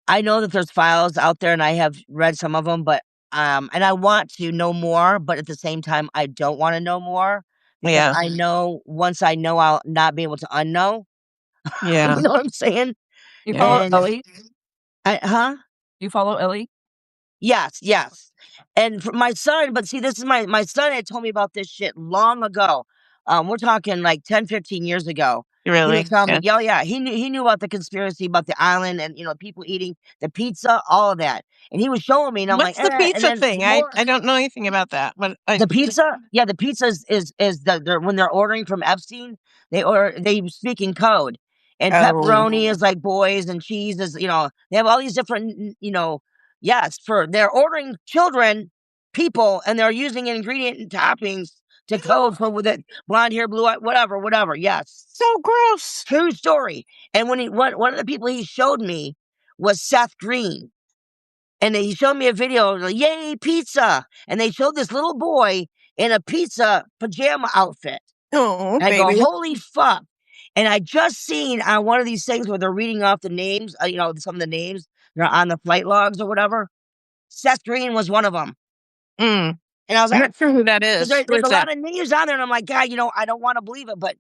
I know that there's files out there, and I have read some of them, but and I want to know more, but at the same time, I don't want to know more because Yeah. I know once I know, I'll not be able to unknow. Yeah. You know what I'm saying? You follow And Ellie? You follow Ellie? Yes, yes. And for my son, but see, this is my son had told me about this shit long ago. We're talking like 10, 15 years ago. He Really? was telling Yeah. me, yeah, he knew about the conspiracy about the island and people eating the pizza, all of that. And he was showing me, and I'm like, What's the and pizza then thing? I don't know anything about that. But the pizza, yeah, the pizza is when they're ordering from Epstein, they speak in code, and pepperoni is like boys, and cheese is they have all these different yes, they're ordering people, and they're using ingredient and toppings to code for with it blonde hair, blue eye, whatever. Yes, so gross. True story. And when one of the people he showed me was Seth Green. And he showed me a video, like, yay, pizza. And they showed this little boy in a pizza pajama outfit. Oh, And I baby. go, holy fuck. And I just seen on one of these things where they're reading off the names, some of the names, they're on the flight logs or whatever. Seth Green was one of them. Mm. And I was I'm like, not sure who that is. there's a lot of names on there. And I'm like, God, I don't want to believe it. But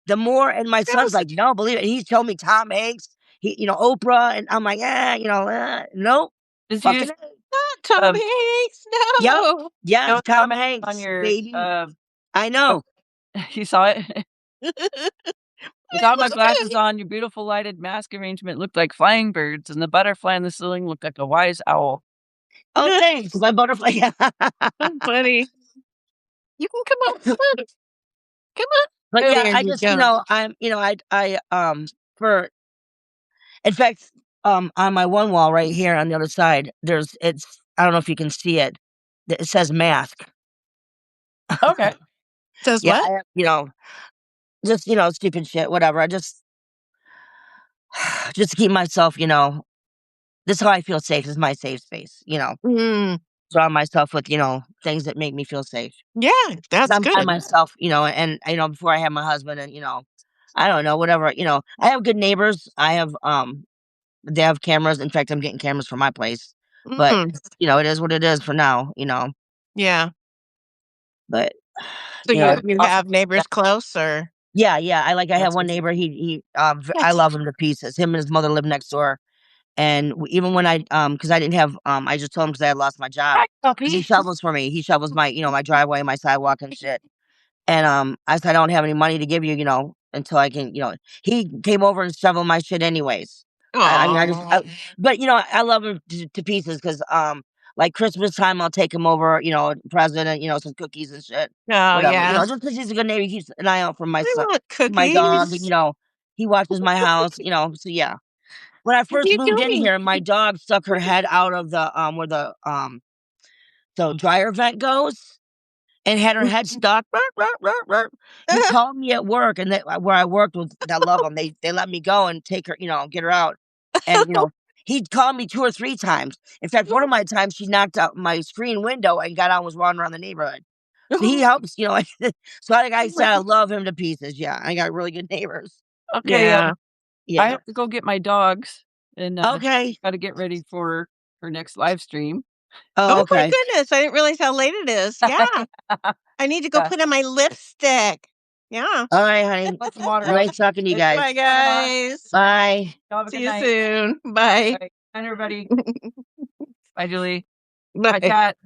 the more, and my son's like, no, believe it. He's told me Tom Hanks, Oprah. And I'm like, nope. Fucking Tom Hanks, no. Yeah, Tom Hanks on your baby. I know. You saw it? Without my glasses on, your beautiful lighted mask arrangement looked like flying birds, and the butterfly on the ceiling looked like a wise owl. Oh, thanks. My butterfly. So funny. You can come on. Come on. But Oh, yeah, there I you just, go. in fact, on my one wall right here on the other side, I don't know if you can see it. It says mask. Okay. Says Yeah, what? just, stupid shit, whatever. I just to keep myself, this is how I feel safe. This is my safe space, surround myself with, things that make me feel safe. Yeah, that's I'm by good. myself, and before I had my husband, and I don't know, whatever. I have good neighbors. I have they have cameras. In fact, I'm getting cameras for my place. But it is what it is for now. Yeah. But So you have neighbors close, or? Yeah. I have one neighbor. I love him to pieces. Him and his mother live next door. And even when because I didn't have, I just told him because I had lost my job. He shovels for me. He shovels my, my driveway, my sidewalk and shit. And I said, I don't have any money to give you, until I can, he came over and shoveled my shit anyways. I mean, but I love him to pieces because, like Christmas time, I'll take him over, present and, some cookies and shit. Oh, whatever. yeah. Just because he's a good neighbor, he keeps an eye out for my I son, want my dog, cookies. he watches my house, so yeah. When I What first are you moved in doing? here, my dog stuck her head out of the where the dryer vent goes and had her head stuck. He called me at work, and where I worked with that love them. They let me go and take her, get her out. And He called me 2 or 3 times. In fact, one of my times, she knocked out my screen window and got out and was wandering around the neighborhood. So he helps, so like I said, I love him to pieces. Yeah, I got really good neighbors. Okay, Yeah. I have to go get my dogs, and Okay. gotta get ready for her next live stream. Oh, my okay. goodness, I didn't realize how late it is. Yeah. I need to go put on my lipstick. Yeah. All right, honey. Put some water on. Nice talking to you guys. Bye, guys. Bye. Y'all have a See good you night. soon. Bye. Bye, everybody. Bye, Julie. Bye. Bye, Kat.